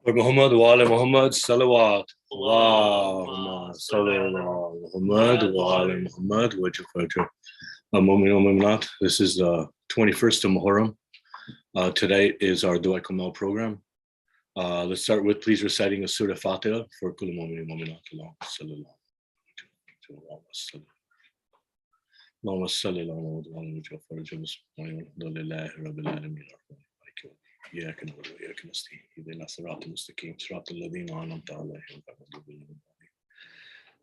Muhammad wa ala Muhammad salawat. Allahumma salli ala Muhammad wa ala Muhammad wa jafajah. This is the 21st of Muharram. Today is our Dua Komail program. Let's start with please reciting a Surah Fatiha for Kullu Mu'min Mu'minat. Allahumma salli ala Muhammad wa ala jafajah. Alhamdulillahi rabbil alamin. إياك نعبد وإياك نستعين اهدنا الصراط المستقيم صراط الذين أنعمت عليهم غير المغضوب عليهم.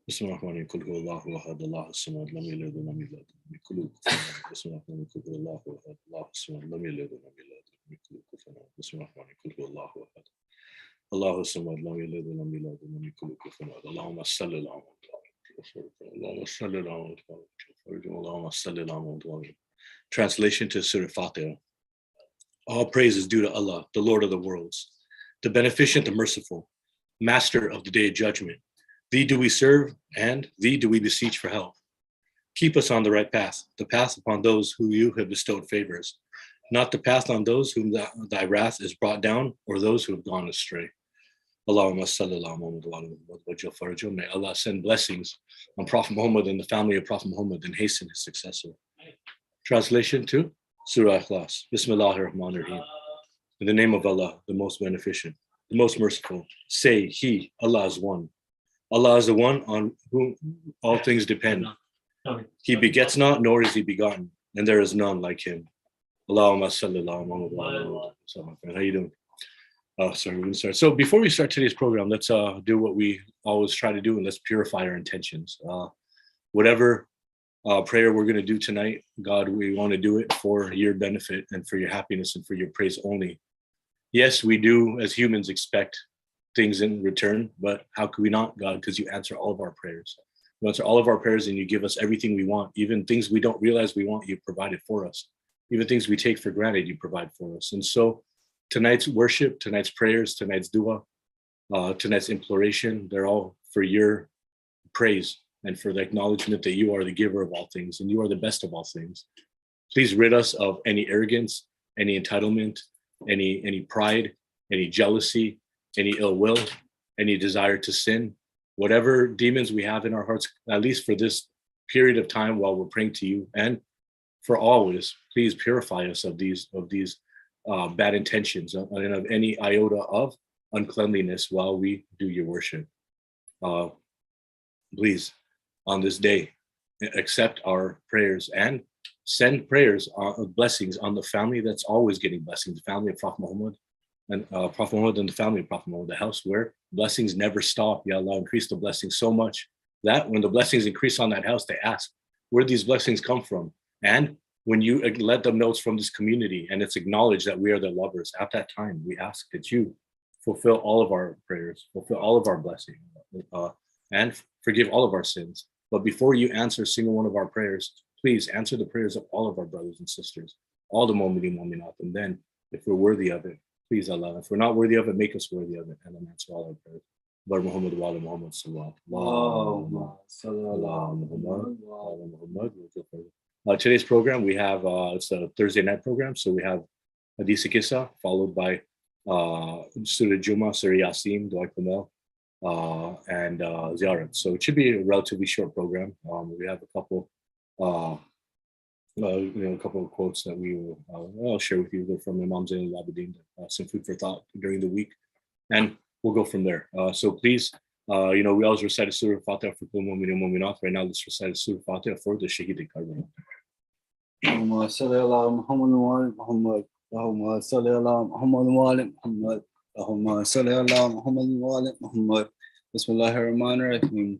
بسم الله الرحمن الرحيم قل هو الله أحد الله الصمد لم يلد ولم يولد ولم يكن له كفوا أحد. بسم الله الرحمن الرحيم قل هو الله أحد الله الصمد لم يلد ولم يولد ولم يكن له كفوا أحد. بسم الله الرحمن الرحيم قل هو الله أحد الله الصمد لم يلد ولم يولد ولم يكن له كفوا أحد. اللهم صل على محمد اللهم صل على محمد اللهم صل على محمد. Translation to Surah Fatiha. All praise is due to Allah, the Lord of the worlds, the beneficent, the merciful, master of the day of judgment. Thee do we serve, and thee do we beseech for help. Keep us on the right path, the path upon those who you have bestowed favors, not the path on those whom thy wrath is brought down, or those who have gone astray. Allahumma salli ala Muhammad wa ala Muhammad wa jafar. May Allah send blessings on Prophet Muhammad and the family of Prophet Muhammad and hasten his successor. Translation to Surah Ikhlas. Bismillahir Rahmanir Rahim. In the name of Allah, the most beneficent, the most merciful. Say, He, Allah is one. Allah is the one on whom all things depend. He begets not, nor is he begotten, and there is none like him. Allahumma salli ala Muhammad wa ala Muhammad. How you doing? Sorry, we're gonna start. So before we start today's program, let's do what we always try to do, and let's purify our intentions. Whatever prayer we're going to do tonight, God, we want to do it for your benefit and for your happiness and for your praise only. Yes, we do as humans expect things in return, but how could we not, God? Because you answer all of our prayers. You answer all of our prayers and you give us everything we want. Even things we don't realize we want, you provided for us. Even things we take for granted, you provide for us. And so tonight's worship, tonight's prayers, tonight's dua, tonight's imploration, they're all for your praise and for the acknowledgement that you are the giver of all things and you are the best of all things. Please rid us of any arrogance, any entitlement, any pride, any jealousy, any ill will, any desire to sin, whatever demons we have in our hearts, at least for this period of time while we're praying to you and for always, please purify us of these bad intentions and of any iota of uncleanliness while we do your worship. Please, on this day, accept our prayers and send prayers of blessings on the family that's always getting blessings, the family of Prophet Muhammad and Prophet Muhammad and the family of Prophet Muhammad, the house where blessings never stop. Ya Allah, increase the blessings so much that when the blessings increase on that house, they ask, where do these blessings come from? And when you let them know it's from this community and it's acknowledged that we are the lovers, at that time, we ask that you fulfill all of our prayers, fulfill all of our blessings, and forgive all of our sins. But before you answer a single one of our prayers, please answer the prayers of all of our brothers and sisters, all the mu'minin mu'minat. And then, if we're worthy of it, please Allah. If we're not worthy of it, make us worthy of it, and then answer all our prayers. Bar Muhammad wa ala Muhammad sallallahu Muhammad. Today's program, we have, it's a Thursday night program, so we have Hadith Kissa, followed by Surah Juma, Surah Yasin, Dua Komail, and Ziyarat. So it should be a relatively short program. We have a couple, a couple of quotes that we will I'll share with you. They're from Imam Zain al-Abidin, some food for thought during the week, and we'll go from there. So please, we always recite a Surah Fatiha for Kullu Mu'min Mu'minat. Right now, let's recite a Surah Fatiha for the Shaheed al-Karbala. Allahumma salli ala Muhammad wa ala Muhammad. Allahumma salli ala Muhammad wa ala Muhammad. Allahumma salli ala Muhammad wa ala Muhammad. Bismillahir Rahmanir Rahim.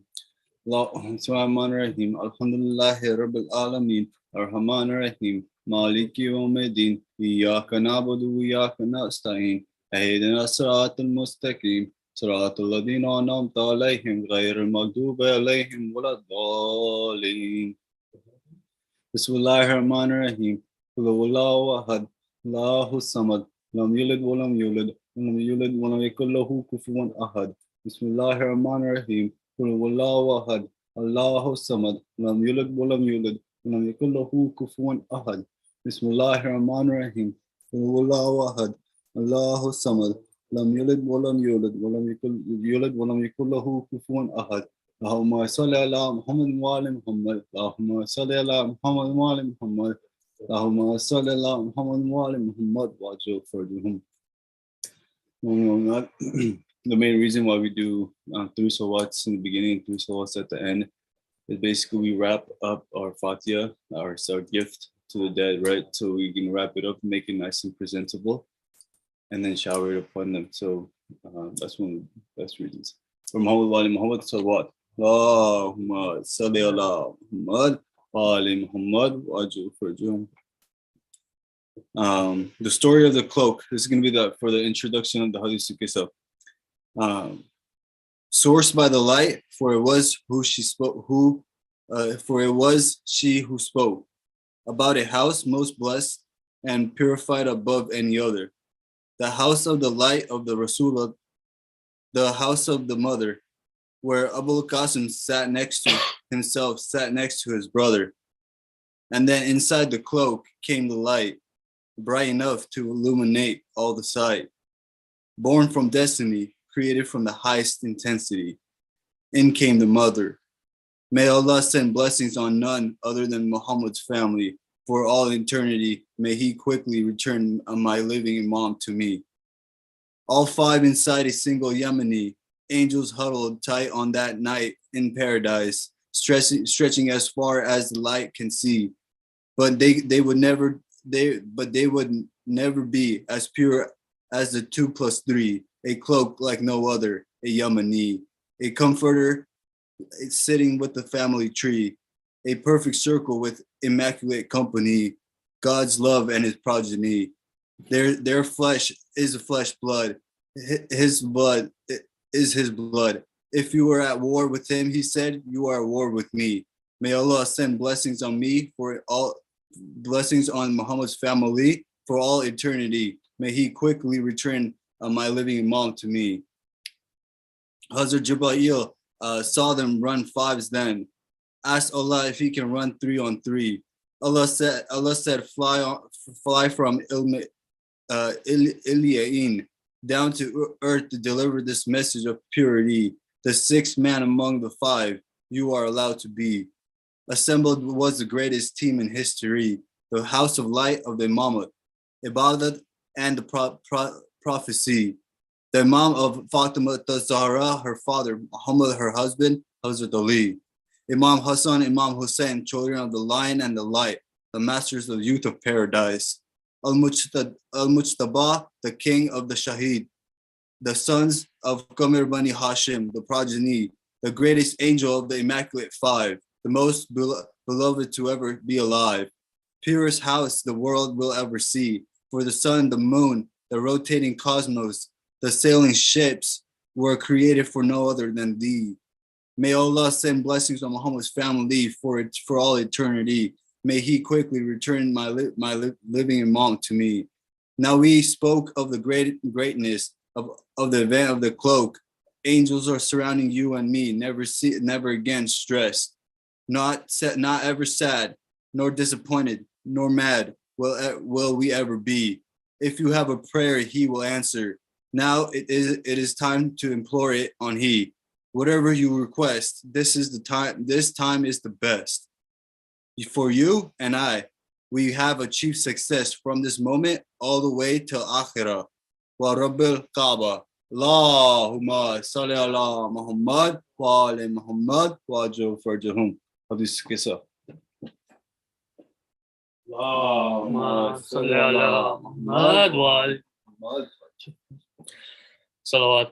Bismillahir Rahim. Alhamdulillahi Rabbil Alameen. Ar-Rahmanir Rahim. Maliki yawmiddin. Iyyaka na'budu wa iyyaka nasta'in. Ihdina as-siratal mustaqim. Siratal ladhina an'amta alayhim ghayril maghdubi alayhim waladdallin. Bismillahir Rahmanir Rahim. Qul huwallahu ahad. Allahus samad. Lam yalid wa lam yulad. ولم يولد ولم يكن له كفوا أحد. بسم الله الرحمن الرحيم. قل هو الله أحد الله الصمد لم يلد ولم يولد ولم يكن له كفوا أحد. بسم الله الرحمن الرحيم. قل هو الله أحد الله الصمد لم يلد ولم يولد ولم يكن له كفوا أحد. اللهم صل على محمد وعلى محمد. اللهم صل على محمد وعلى محمد. اللهم صل على محمد وعلى محمد وعجل فرجهم. The main reason why we do 3 salawats in the beginning, 3 salawats at the end, is basically we wrap up our Fatiha, our gift to the dead, right? So we can wrap it up, make it nice and presentable, and then shower it upon them. So that's one of the best reasons. For Muhammad wa ali Muhammad salawat. Allahumma salli ala Muhammad wa ali Muhammad wa ajil farjahum. The story of the cloak. This is going to be for the introduction of the Hadith Sukisa. Sourced by the light, for it was she who spoke about a house most blessed and purified above any other. The house of the light of the Rasul, the house of the mother, where Abu Qasim sat next to his brother. And then inside the cloak came the light, bright enough to illuminate all the sight. Born from destiny, created from the highest intensity. In came the mother. May Allah send blessings on none other than Muhammad's family. For all eternity, may he quickly return my living Imam to me. All 5 inside a single Yemeni, angels huddled tight on that night in paradise, stretching as far as the light can see. But they would never be as pure as the 2 plus 3, a cloak like no other, a Yemeni, a comforter sitting with the family tree, a perfect circle with immaculate company, God's love and his progeny. Their flesh is the flesh blood, his blood is his blood. If you were at war with him, he said, you are at war with me. May Allah send blessings on me for all blessings on Muhammad's family for all eternity. May he quickly return my living Imam to me. Hazrat Jibreel saw them run 5s then. Asked Allah if he can run 3 on 3. Allah said, fly from Ilyain down to earth to deliver this message of purity. The 6th man among the 5 you are allowed to be. Assembled was the greatest team in history, the house of light of the Imamate, Ibadat, and the prophecy. The Imam of Fatima Zahra, her father, Muhammad, her husband, Hazrat Ali. Imam Hassan, Imam Hussein, children of the lion and the light, the masters of youth of paradise. Al-Mujtaba, the king of the Shaheed, the sons of Qamir Bani Hashim, the progeny, the greatest angel of the Immaculate 5, the most beloved to ever be alive. Purest house the world will ever see, for the sun, the moon, the rotating cosmos, the sailing ships were created for no other than thee. May Allah send blessings on Muhammad's family for all eternity. May he quickly return my living Imam to me. Now we spoke of the greatness of the event of the cloak. Angels are surrounding you and me, never again stressed. Not ever sad, nor disappointed, nor mad will we ever be. If you have a prayer, he will answer. Now it is time to implore it on he. Whatever you request, this time is the best. For you and I, we have achieved success from this moment all the way till Akhirah. Wa Rabbil Kaaba. Allahumma salli ala Muhammad wa ali Muhammad wa ajil farjahum. Hadith Qissa. Allahumma salli ala Muhammad wa ali Muhammad. Salawat.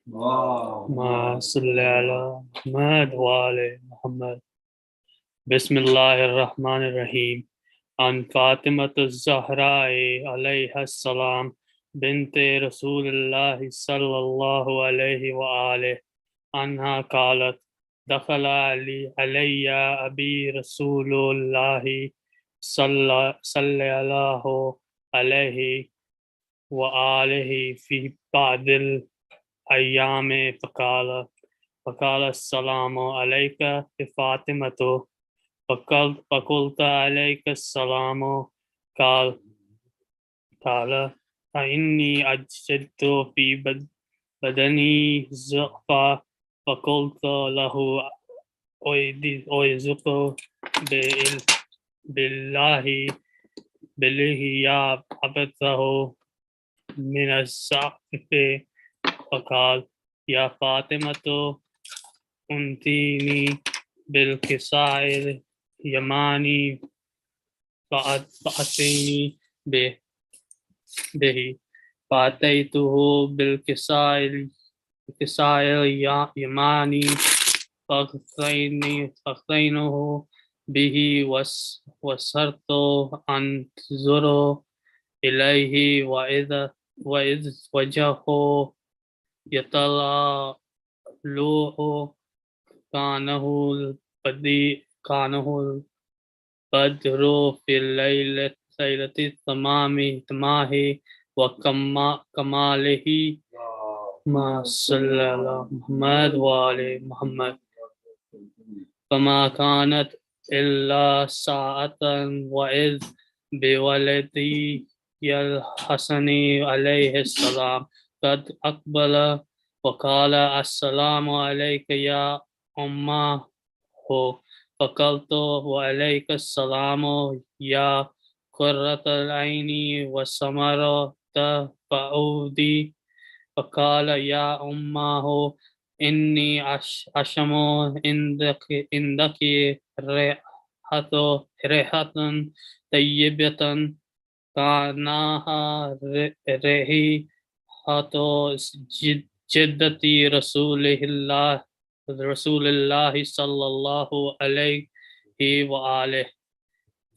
Allahumma salli ala Muhammad wa ali Muhammad. Bismillahir Rahmanir Rahim. An Fatimatu Zahra alayha salam binti Rasulullah sallallahu alayhi wa alihi anha qalat dakhala alayya abi Rasulullah sallallahu alayhi wa alihi fi ba'dil ayyami faqala assalamu alayka Fatimatu فقلت عليك السلام قال فإني أجدت في بدني ضعفا فقلت له أعوذ بالله يا عبده من الضعف فقال يا فاطمة أنتيني بالكساء اليماني فأتيني به فأتيته بالكساء اليماني فأغطينه به وسرت أنظر إليه وإذ وجهه يتلألؤ كانه البدر في ليلة تمامه وكماله ما صلى على محمد وآل محمد فما كانت إلا ساعة وإذ بولدي الحسن عليه السلام قد أقبل وقال السلام عليك يا أمه فقلت وعليك السلام يا قرة العين والسمرة فأودي فقال يا أمه إني أشم عندك ريحة طيبة كأنها ريحة جدتي رسول الله صلى الله عليه وآله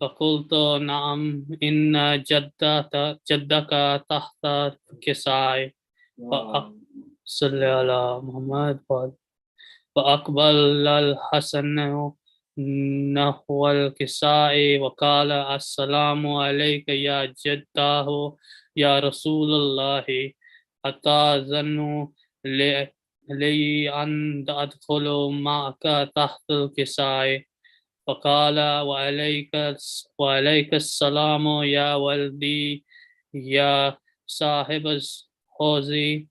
فقلت نعم إن جدك تحت كسائي صلى على محمد فأقبل الحسن نحو الكساء وقال السلام عليك يا جداه يا رسول الله أتأذن لي أن أدخل معك تحت الكساء فقال وعليك السلام يا ولدي يا صاحب الحوزي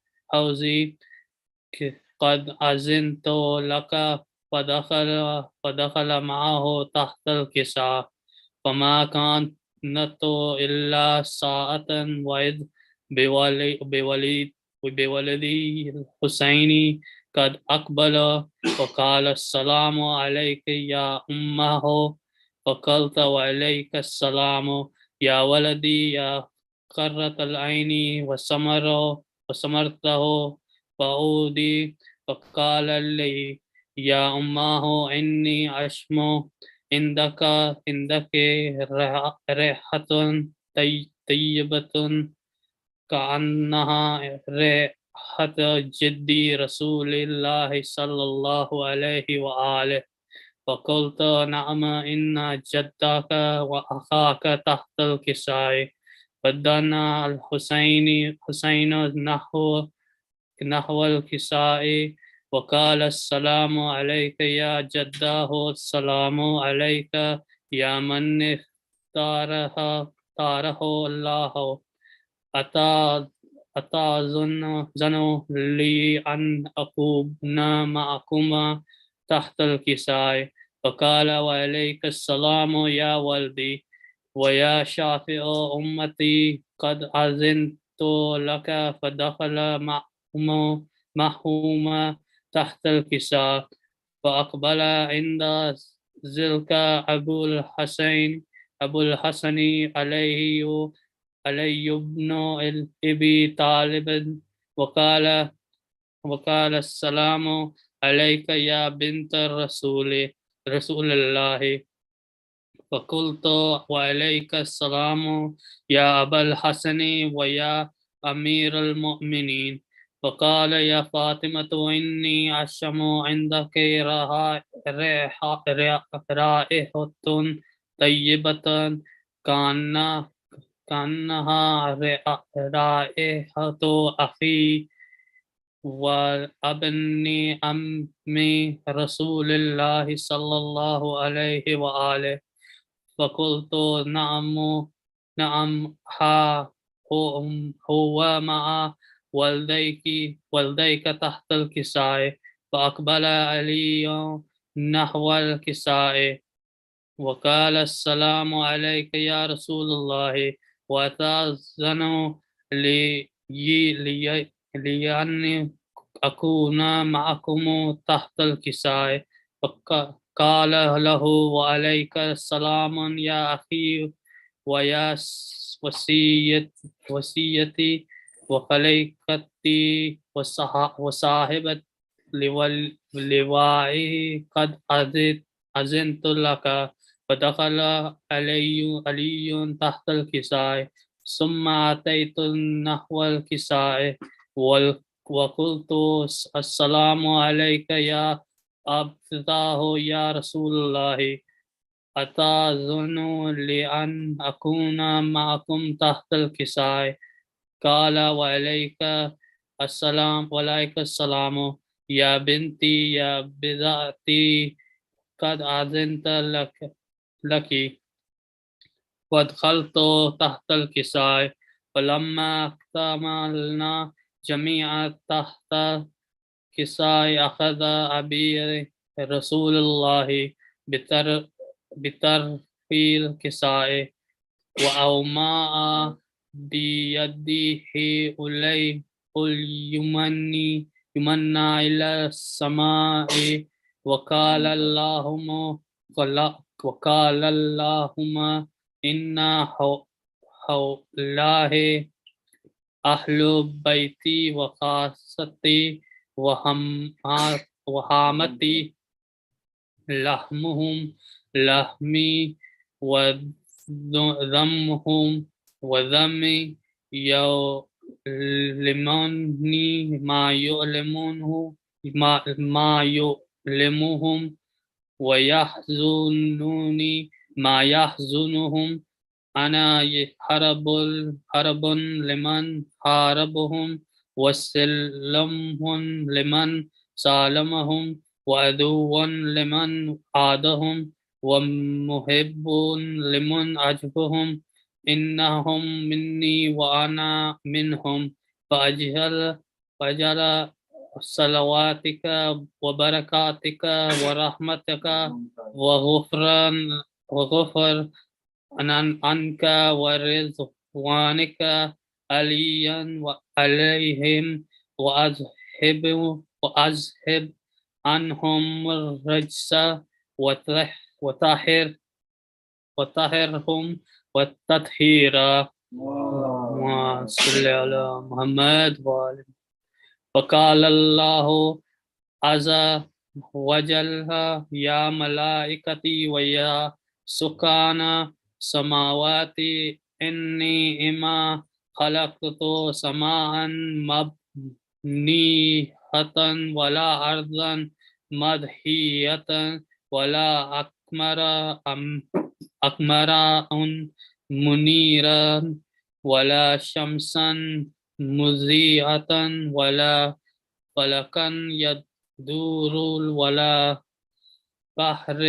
قد أذنت لك فدخل معه تحت الكساء فما كانت إلا ساعة وإذ بولدي الحسين قد أقبل وقال السلام عليك يا أمه فقلت وعليك السلام يا ولدي يا قرة العين وسمرته فأودي فقال لي يا أمه إني أشم عندك ريحة طيبة كأنها ريحة جدي رسول الله صلى الله عليه وآله فقلت نعم إن جدك وأخاك تحت الكساء فدنا الحسين نحو الكساء وقال السلام عليك يا جداه السلام عليك يا من اختاره الله أتأذن لي أن أكون معكما تحت الكساء فقال وعليك السلام يا ولدي ويا شافع أمتي قد أذنت لك فدخل معهما تحت الكساء فأقبل عند ذلك أبو الحسن علي بن أبي طالب وقال السلام عليك يا بنت رسول الله فقلت وعليك السلام يا أبا الحسن ويا أمير المؤمنين فقال يا فاطمة إني أشم عندك رائحة طيبة كأنها رائحة أخي وابن أمي رسول الله صلى الله عليه وآله فقلت نعم ها هو مع والديك تحت الكساء. فأقبل علي نحو الكساء وقال السلام عليك يا رسول الله، وتأذن لي أكون معكم تحت الكساء. فقال له وعليك السلام يا أخي ويا وصيتي وخليقتي وصاحبة لوائي قد أذنت لك. فدخل علي تحت الكساء ثم أتيت نحو الكساء وقلت السلام عليك يا أبتاه يا رسول الله، أتأذن لأن أكون معكم تحت الكساء؟ قال وعليك السلام يا بنتي يا بضعتي قد أذنت لك. ودخلت تحت الكساء فلما اكتملنا جميعا تحت كساء أخذ أبي رسول الله بطرفي الكساء وأومأ بيده اليمنى إلى السماء وقال اللهم إن هؤلاء أهل بيتي وخاصتي وهامتي لحمهم لحمي وذمهم وذمي يؤلمني ما يؤلمهم ويحزنوني ما يحزنهم. أنا حرب لمن حاربهم وسلم لمن سالمهم وعدو لمن عادهم ومحب لمن أحبهم. إنهم مني وأنا منهم. فأجل صلواتك وبركاتك ورحمتك وغفر عنك ورضوانك عليا وعليهم وأذهب عنهم الرجس وطهرهم والتطهير. اللهم صل على محمد وآل. فقال الله عز وجل يا ملائكتي ويا سكان سماواتي إني إما خلقت سماء مبنية ولا أرضا مدحية ولا أقمرا منيرا ولا شمسا مضيئة ولا فلكا يدور ولا بحر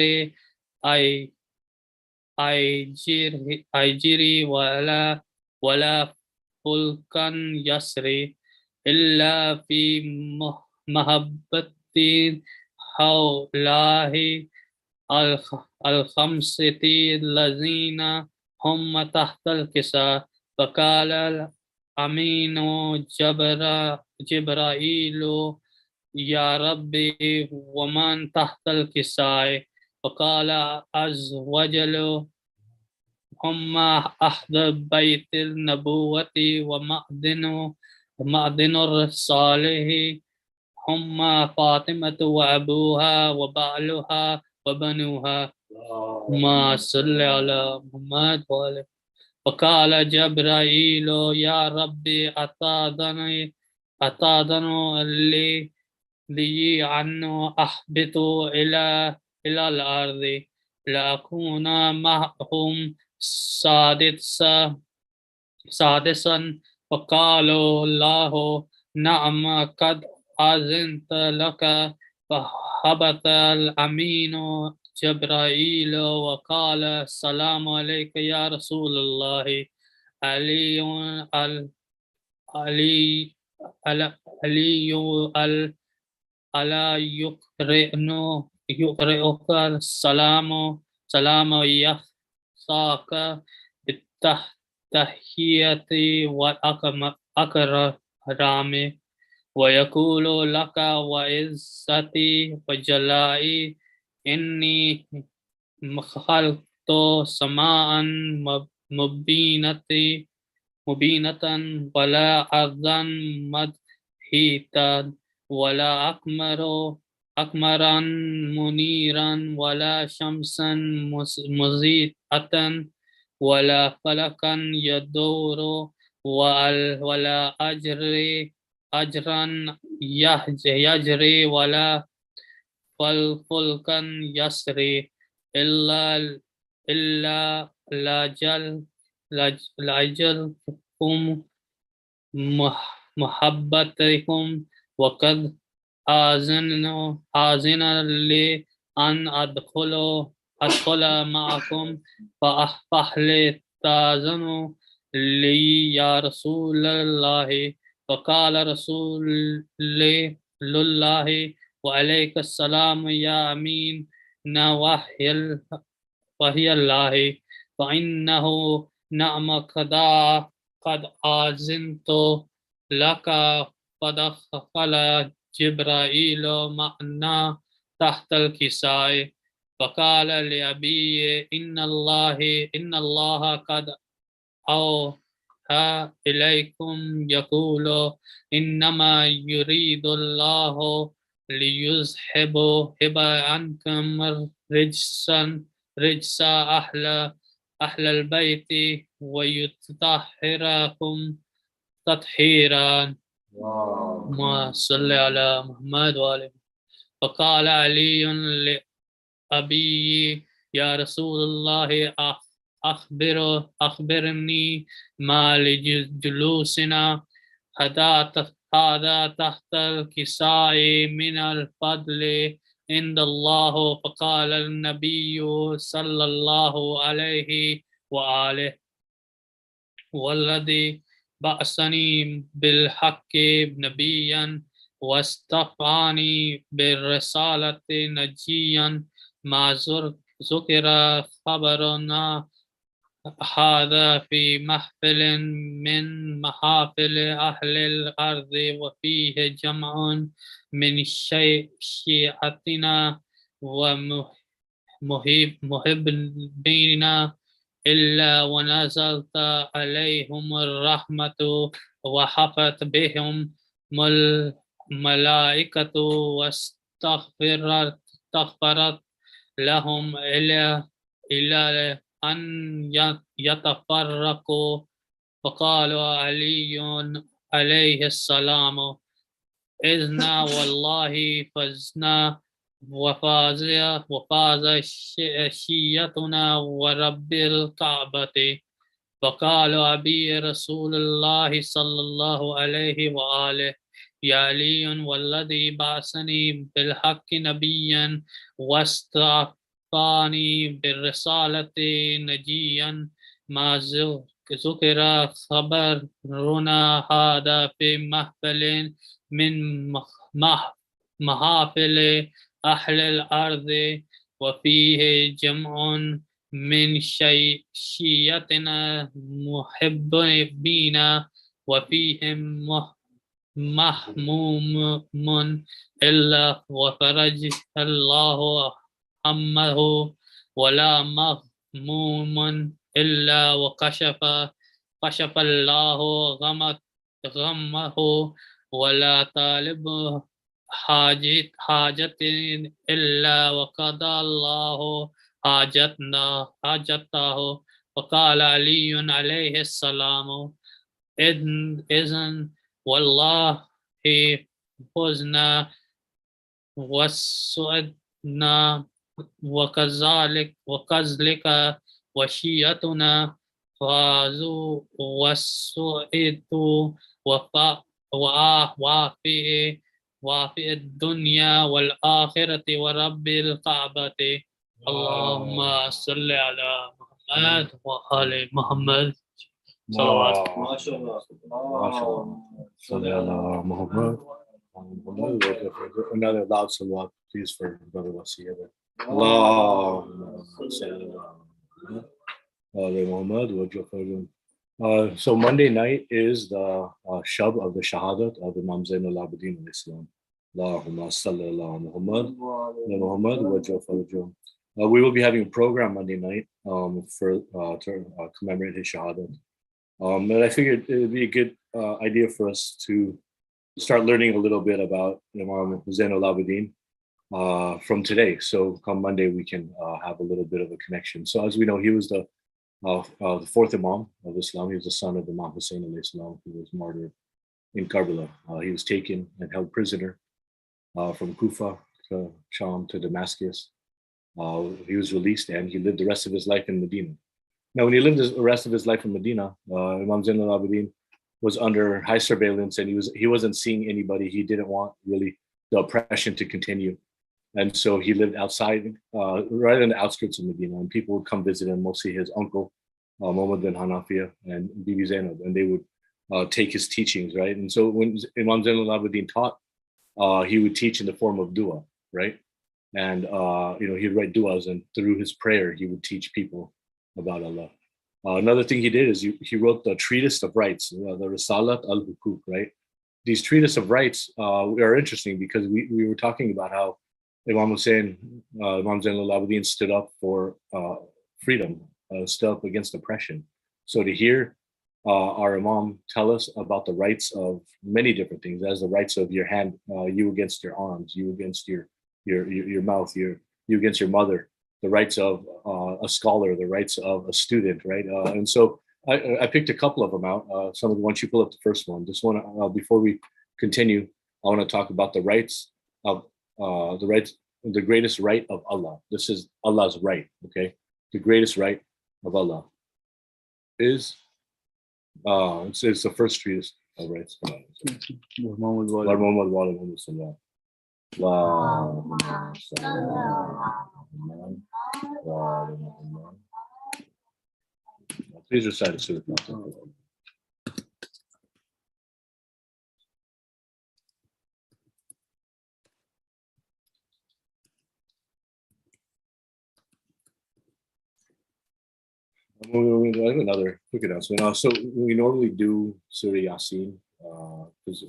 أيجري ولا فلكا يسري إلا في محبة هؤلاء الخمسة الذين هم تحت الكساء. فقال الأمين جبرائيل يا ربي ومن تحت الكساء؟ فقال عز وجل هم أهل بيت النبوة ومعدن الصالح، هم فاطمة وأبوها وبعلها وبنوها. ما صل على محمد وآله. فقال جبرائيل يا ربي أتأذن لي أن أهبط إلى الأرض لأكون معهم سادسا. فقالوا الله نعم قد أذنت لك. فهبط الأمين جبرائيل وقال السلام عليك يا رسول الله، علي علي علي ألا يقرئك سلام يخصاك بالتحية والأكرام ويقول لك وعزتي وجلائي إني خلقت سماء مبينة ولا أرضا مدحيتا ولا أقمرا منيرا ولا شمسا مضيئة ولا فلكا يدور ولا أجرا يجري ولا فلكا يسري إلا لأجلكم محبتكم وقد آذن لي أن أدخل معكم فهل تأذنوا لي يا رسول الله فقال رسول الله وعليك السلام يا أمين وهي الله فإنه نعم قد آذنت لك فدخل جبرائيل معنا تحت الكساء فقال لأبي إن الله قد أوحى إليكم يقول إنما يريد الله ليذهب عنكم رجس أهل البيت ويطهركم تطهيرا ما صلى على محمد وآله فقال علي لأبي يا رسول الله أخبرني ما لجلوسنا هذا تحت الكساء من الفضل عند الله فقال النبي صلى الله عليه وآله والذي بعثني بالحق نبيا واستفاني بالرسالة نجيا ما ذكر خبرنا هذا في محفل من محافل أهل الأرض وفيه جمع من شيعتنا ومحبينا إلا ونزلت عليهم الرحمة وحفت بهم الملائكة واستغفرت لهم إلى أن يتفرقوا فقال علي عليه السلام إذنا والله فزنا وفاز شيتنا ورب الكعبة فقال أبي رسول الله صلى الله عليه وآله يا علي والذي بعثني بالحق نبيا واستعفاني بالرسالة نجيا ما ذكر خبرنا هذا في محفل من محافل أهل الأرض وفيه جمع من شيعتنا محبين وفيهم محموم إلا وفرج الله همه ولا مغموم إلا كشف الله غمه ولا طالب حاجة إلا وقضى الله حاجته فقال علي عليه السلام إذن والله فزنا وسعدنا وكذلك وشيتنا فازوا وسعدوا وفي الدنيا والآخرة ورب الكعبة اللهم صل على محمد وآل محمد Salawat. MashaAllah. Salli ala Muhammad. Another loud salawat, please, for Brother Wasiya. Allahumma salli ala Muhammad. So Monday night is the Shaab of the Shahadat of Imam Zain al-Abidin al-Islam. Allahumma salli ala Muhammad. We will be having a program Monday night to commemorate his Shahadat. And I figured it would be a good idea for us to start learning a little bit about Imam Zain al-Abidin from today. So come Monday, we can have a little bit of a connection. So as we know, he was the fourth Imam of Islam. He was the son of Imam Hussein alayhi salam, who was martyred in Karbala. He was taken and held prisoner from Kufa to Sham to Damascus. He was released and he lived the rest of his life in Medina. Now, when he lived the rest of his life in Medina, Imam Zain al-Abidin was under high surveillance, and he wasn't seeing anybody. He didn't want really the oppression to continue, and so he lived outside, right on the outskirts of Medina. And people would come visit him, mostly his uncle, Muhammad bin Hanafiya and Bibi Zainab, and they would take his teachings, right? And so when Imam Zain al-Abidin taught, he would teach in the form of dua, right? And he'd write duas, and through his prayer, he would teach people about Allah. Another thing he did is he wrote the Treatise of Rights, the Risalat al-Hukuk, right? These Treatise of Rights are interesting because we were talking about how Imam Zain al-Abidin stood up for freedom, stood up against oppression. So to hear our Imam tell us about the rights of many different things, as the rights of your hand, you against your arms, you against your mouth, you against your mother, the rights of a scholar, the rights of a student, right? And so I picked a couple of them out. Some of the ones you pull up the first one. This one, before we continue, I want to talk about the rights of the greatest right of Allah. This is Allah's right, okay? The greatest right of Allah is, it's the first treatise of rights. Please recite it to the Prophet. I have another quick announcement. So we normally do Surah Yasin because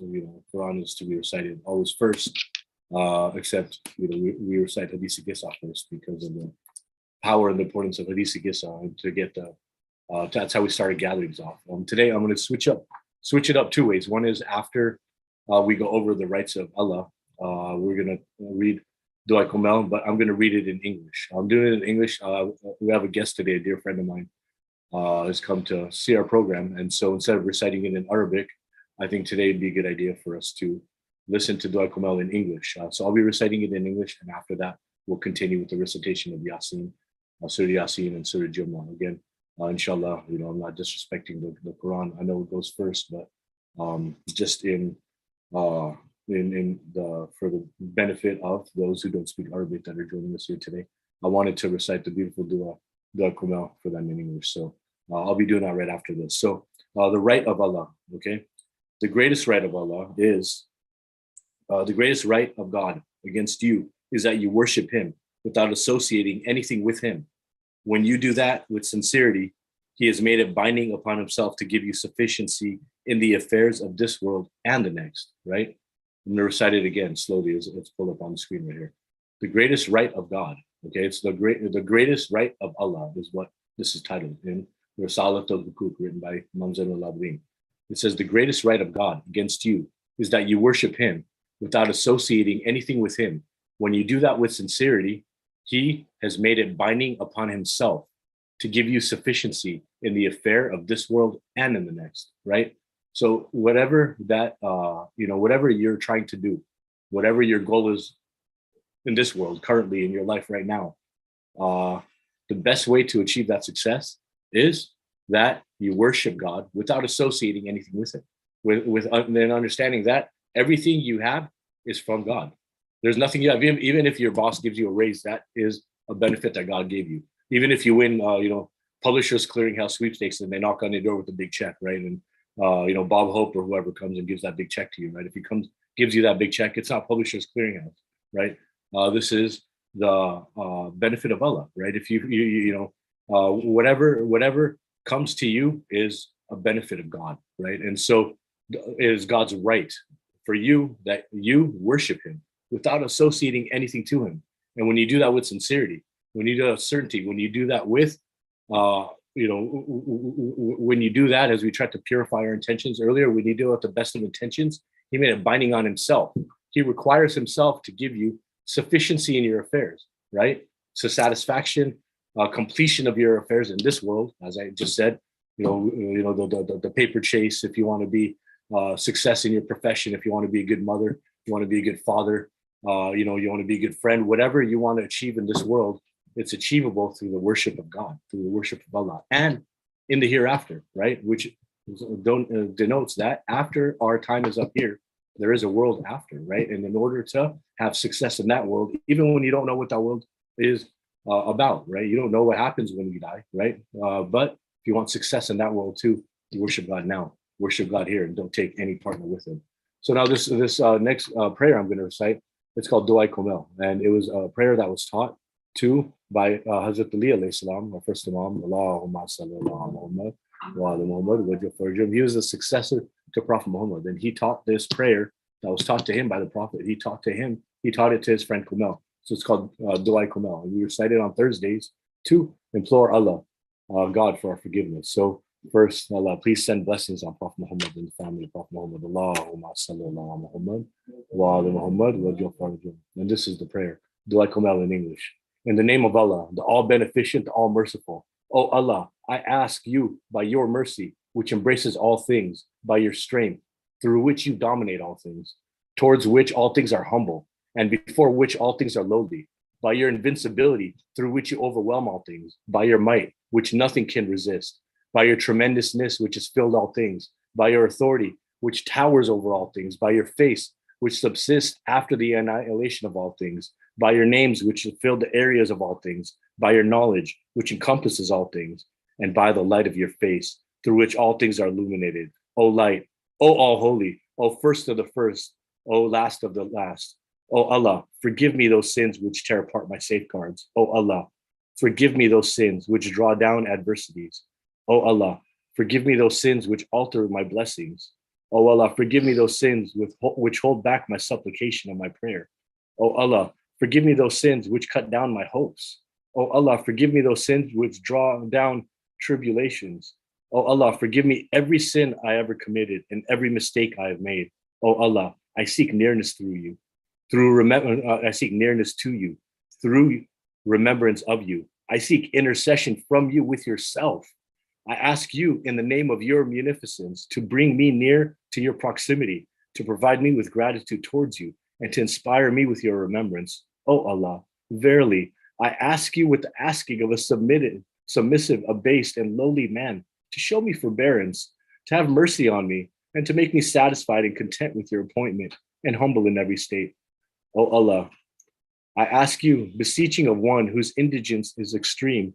Quran is to be recited always first, except we recite Hadith Qissa first because of the power and the importance of Hadith Qissa, and to get the that's how we started gatherings off. Today I'm going to switch it up two ways. One is after we go over the rights of Allah, we're going to read Dua Komail, but I'm going to read it in English. I'm doing it in English. We have a guest today, a dear friend of mine, has come to see our program. And so instead of reciting it in Arabic, I think today would be a good idea for us to listen to Dua Komail in English. So I'll be reciting it in English, and after that, we'll continue with the recitation of Yasin, Surah Yasin and Surah Jummah. Again, inshallah, I'm not disrespecting the Quran. I know it goes first, but just for the benefit of those who don't speak Arabic that are joining us here today, I wanted to recite the beautiful Dua Komail for them in English. So I'll be doing that right after this. So the right of Allah, okay? The greatest right of Allah is, the greatest right of God against you is that you worship him without associating anything with him. When you do that with sincerity, he has made it binding upon himself to give you sufficiency in the affairs of this world and the next, right? I'm going to recite it again slowly. Let's pull up on the screen right here. The greatest right of God, okay? It's the greatest right of Allah is what this is titled in Risalat al-Hukuk, written by Imam Zain al-Abidin. It says, the greatest right of God against you is that you worship him without associating anything with him. When you do that with sincerity, he has made it binding upon himself to give you sufficiency in the affair of this world and in the next, right? So whatever that, whatever you're trying to do, whatever your goal is in this world, currently in your life right now, the best way to achieve that success is that you worship God without associating anything with it, with then understanding that everything you have is from God. There's nothing you have, even if your boss gives you a raise, that is a benefit that God gave you. Even if you win, Publishers Clearinghouse sweepstakes, and they knock on your door with a big check, right? And Bob Hope or whoever comes and gives that big check to you, right? If he comes, gives you that big check, it's not Publishers Clearinghouse, right? This is the benefit of Allah, right? If whatever comes to you is a benefit of God, right? And so it is God's right for you that you worship him without associating anything to him. And when you do that with sincerity, when you do that with certainty, when you do that with, when you do that, as we tried to purify our intentions earlier, when you do it with the best of intentions, he made it binding on himself. He requires himself to give you sufficiency in your affairs, right? So satisfaction, completion of your affairs in this world, as I just said, the paper chase, if you want to be success in your profession, if you want to be a good mother, you want to be a good father, you want to be a good friend, whatever you want to achieve in this world, it's achievable through the worship of God, through the worship of Allah, and in the hereafter, right? Which denotes that after our time is up here, there is a world after, right? And in order to have success in that world, even when you don't know what that world is about, right? You don't know what happens when you die, right? But if you want success in that world too, you worship God now, worship God here, and don't take any partner with him. So now this next prayer I'm going to recite, it's called Dua Komail, and it was a prayer that was taught by Hazrat Ali alayhi salam, our first Imam. Allahumma salli ala Muhammad wa ala Muhammad. He was the successor to Prophet Muhammad, and he taught this prayer that was taught to him by the Prophet. He taught it to his friend Komail. So it's called Dua Komail. And we recite it on Thursdays to implore Allah, God, for our forgiveness. So first, Allah, please send blessings on Prophet Muhammad and the family of Prophet Muhammad. Allahumma salli ala Muhammad wa ala Muhammad. And this is the prayer, Dua Komail in English. In the name of Allah, the all-beneficent, the all-merciful. O Allah, I ask you by your mercy, which embraces all things, by your strength, through which you dominate all things, towards which all things are humble, and before which all things are lowly, by your invincibility, through which you overwhelm all things, by your might, which nothing can resist, by your tremendousness, which has filled all things, by your authority, which towers over all things, by your face, which subsists after the annihilation of all things, by your names, which have filled the areas of all things, by your knowledge, which encompasses all things, and by the light of your face, through which all things are illuminated. O light, O all holy, O first of the first, O last of the last. O Allah, forgive me those sins which tear apart my safeguards. O Allah, forgive me those sins which draw down adversities. O Allah, forgive me those sins which alter my blessings. O Allah, forgive me those sins which hold back my supplication and my prayer. O Allah, forgive me those sins which cut down my hopes. O Allah, forgive me those sins which draw down tribulations. O Allah, forgive me every sin I ever committed and every mistake I have made. O Allah, I seek nearness through you. I seek nearness to you through remembrance of you. I seek intercession from you with yourself. I ask you in the name of your munificence to bring me near to your proximity, to provide me with gratitude towards you, and to inspire me with your remembrance. O Allah, verily, I ask you with the asking of a submissive, abased, and lowly man to show me forbearance, to have mercy on me, and to make me satisfied and content with your appointment and humble in every state. O Allah, I ask you, beseeching of one whose indigence is extreme,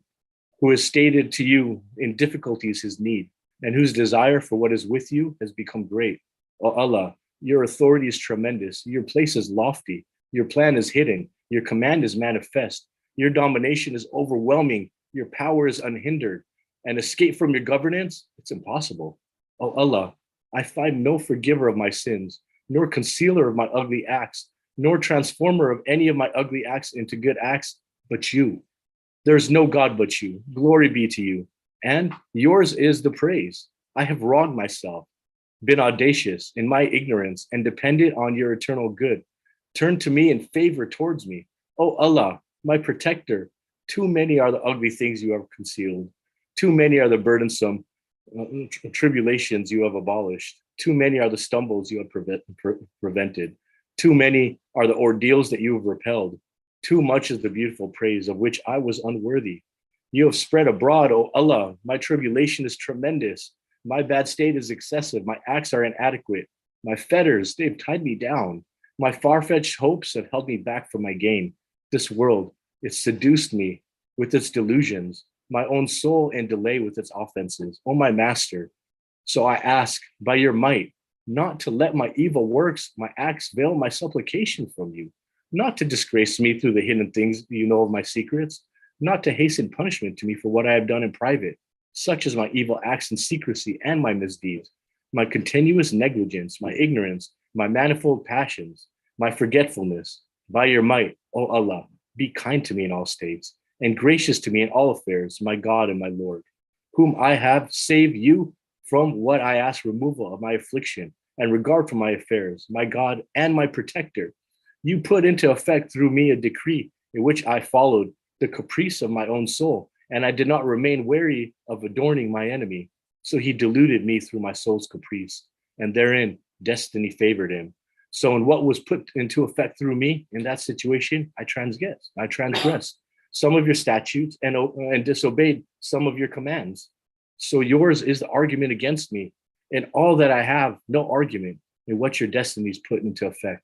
who has stated to you in difficulties his need, and whose desire for what is with you has become great. O Allah, your authority is tremendous, your place is lofty, your plan is hidden, your command is manifest, your domination is overwhelming, your power is unhindered, and escape from your governance, it's impossible. O Allah, I find no forgiver of my sins, nor concealer of my ugly acts, nor transformer of any of my ugly acts into good acts, but you. There is no God but you. Glory be to you. And yours is the praise. I have wronged myself, been audacious in my ignorance, and depended on your eternal good. Turn to me in favor towards me. O Allah, my protector, too many are the ugly things you have concealed. Too many are the burdensome tribulations you have abolished. Too many are the stumbles you have prevented. Too many are the ordeals that you have repelled. Too much is the beautiful praise of which I was unworthy. You have spread abroad, O Allah, my tribulation is tremendous. My bad state is excessive. My acts are inadequate. My fetters, they've tied me down. My far-fetched hopes have held me back from my gain. This world, it seduced me with its delusions. my own soul and delay with its offenses. O my master, so I ask by your might, not to let my evil works, my acts veil my supplication from you, not to disgrace me through the hidden things you know of my secrets, not to hasten punishment to me for what I have done in private, such as my evil acts in secrecy and my misdeeds, my continuous negligence, my ignorance, my manifold passions, my forgetfulness. By your might, O Allah, be kind to me in all states, and gracious to me in all affairs, my God and my Lord, whom I have saved you from what I ask removal of my affliction and regard for my affairs, my God and my protector. You put into effect through me a decree in which I followed the caprice of my own soul, and I did not remain wary of adorning my enemy. So he deluded me through my soul's caprice, and therein destiny favored him. So in what was put into effect through me in that situation, I transgressed some of your statutes and disobeyed some of your commands. So yours is the argument against me. In all that I have, no argument in what your destinies put into effect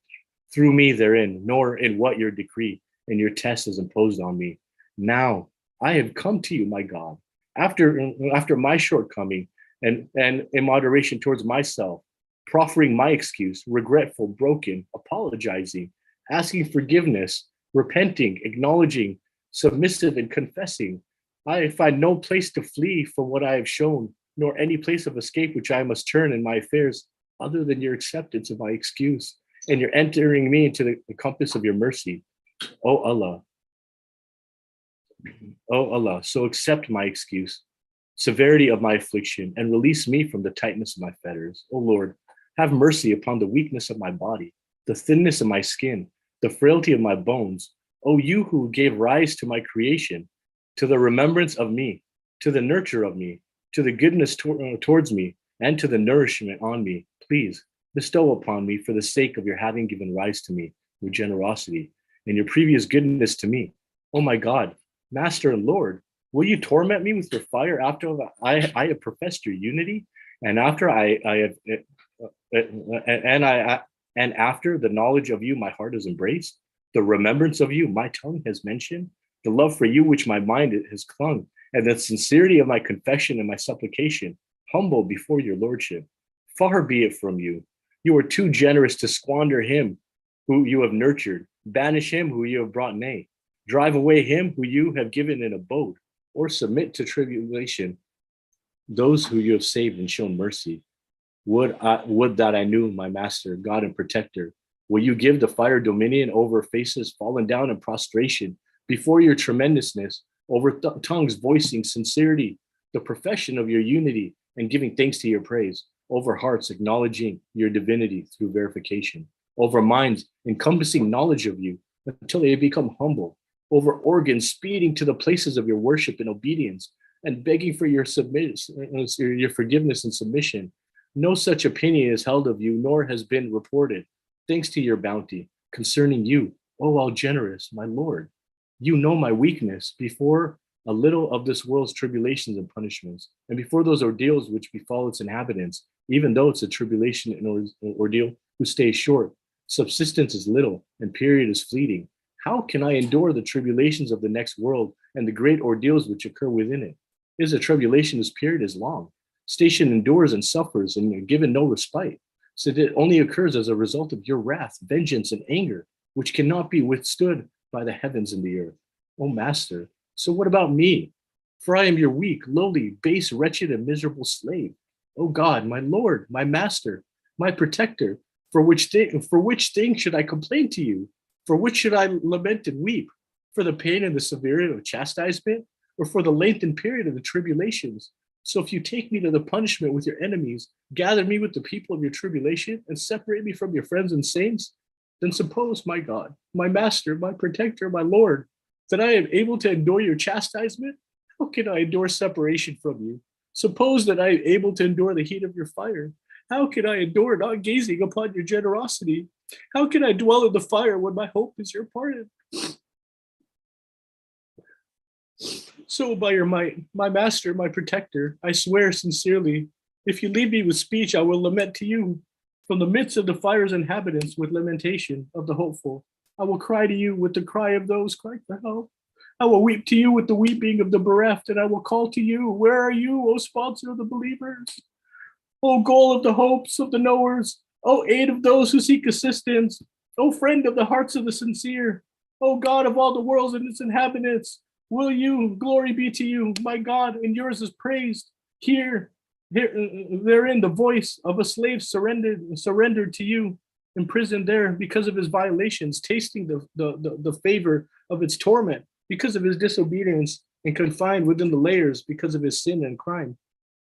through me therein, nor in what your decree and your test has imposed on me. Now I have come to you, my God, after my shortcoming and immoderation towards myself, proffering my excuse, regretful, broken, apologizing, asking forgiveness, repenting, acknowledging, submissive, and confessing. I find no place to flee from what I have shown, nor any place of escape which I must turn in my affairs, other than your acceptance of my excuse and your entering me into the compass of your mercy. O Allah, so accept my excuse, severity of my affliction, and release me from the tightness of my fetters. O Lord, have mercy upon the weakness of my body, the thinness of my skin, the frailty of my bones. O you who gave rise to my creation, to the remembrance of me, to the nurture of me, to the goodness towards me, and to the nourishment on me, please bestow upon me for the sake of your having given rise to me with generosity and your previous goodness to me. Oh my God, Master and Lord, will you torment me with your fire after I have professed your unity, and after I have and after the knowledge of you my heart has embraced, the remembrance of you my tongue has mentioned, the love for you which my mind has clung, and the sincerity of my confession and my supplication, humble before your lordship. Far be it from you. You are too generous to squander him who you have nurtured, banish him who you have brought nay, drive away him who you have given an abode, or submit to tribulation those who you have saved and shown mercy. Would that I knew my master, God and protector. Will you give the fire dominion over faces fallen down in prostration before your tremendousness, over tongues voicing sincerity, the profession of your unity, and giving thanks to your praise, over hearts acknowledging your divinity through verification, over minds encompassing knowledge of you until they become humble, over organs speeding to the places of your worship and obedience, and begging for your forgiveness and submission. No such opinion is held of you, nor has been reported, thanks to your bounty, concerning you, O all generous, my Lord. You know my weakness before a little of this world's tribulations and punishments, and before those ordeals which befall its inhabitants, even though it's a tribulation and ordeal who stays short. Subsistence is little, and period is fleeting. How can I endure the tribulations of the next world and the great ordeals which occur within it? Is a tribulation whose period is long? Station endures and suffers and given no respite, so that it only occurs as a result of your wrath, vengeance, and anger, which cannot be withstood by the heavens and the earth. O Master, so what about me? For I am your weak, lowly, base, wretched, and miserable slave. O God, my Lord, my Master, my protector, for which thing should I complain to you? For which should I lament and weep? For the pain and the severity of chastisement, or for the length and period of the tribulations? So if you take me to the punishment with your enemies, gather me with the people of your tribulation, and separate me from your friends and saints, then suppose, my God, my Master, my protector, my Lord, that I am able to endure your chastisement. How can I endure separation from you? Suppose that I am able to endure the heat of your fire. How can I endure not gazing upon your generosity? How can I dwell in the fire when my hope is your pardon? So by your might, my Master, my protector, I swear sincerely, if you leave me with speech, I will lament to you. From the midst of the fire's inhabitants with lamentation of the hopeful, I will cry to you with the cry of those crying for help. I will weep to you with the weeping of the bereft, and I will call to you. Where are you, O sponsor of the believers? O goal of the hopes of the knowers, O aid of those who seek assistance, O friend of the hearts of the sincere, O God of all the worlds and its inhabitants, will you, glory be to you, my God, and yours is praised. Therein the voice of a slave surrendered to you, imprisoned there because of his violations, tasting the favor of its torment, because of his disobedience, and confined within the layers because of his sin and crime.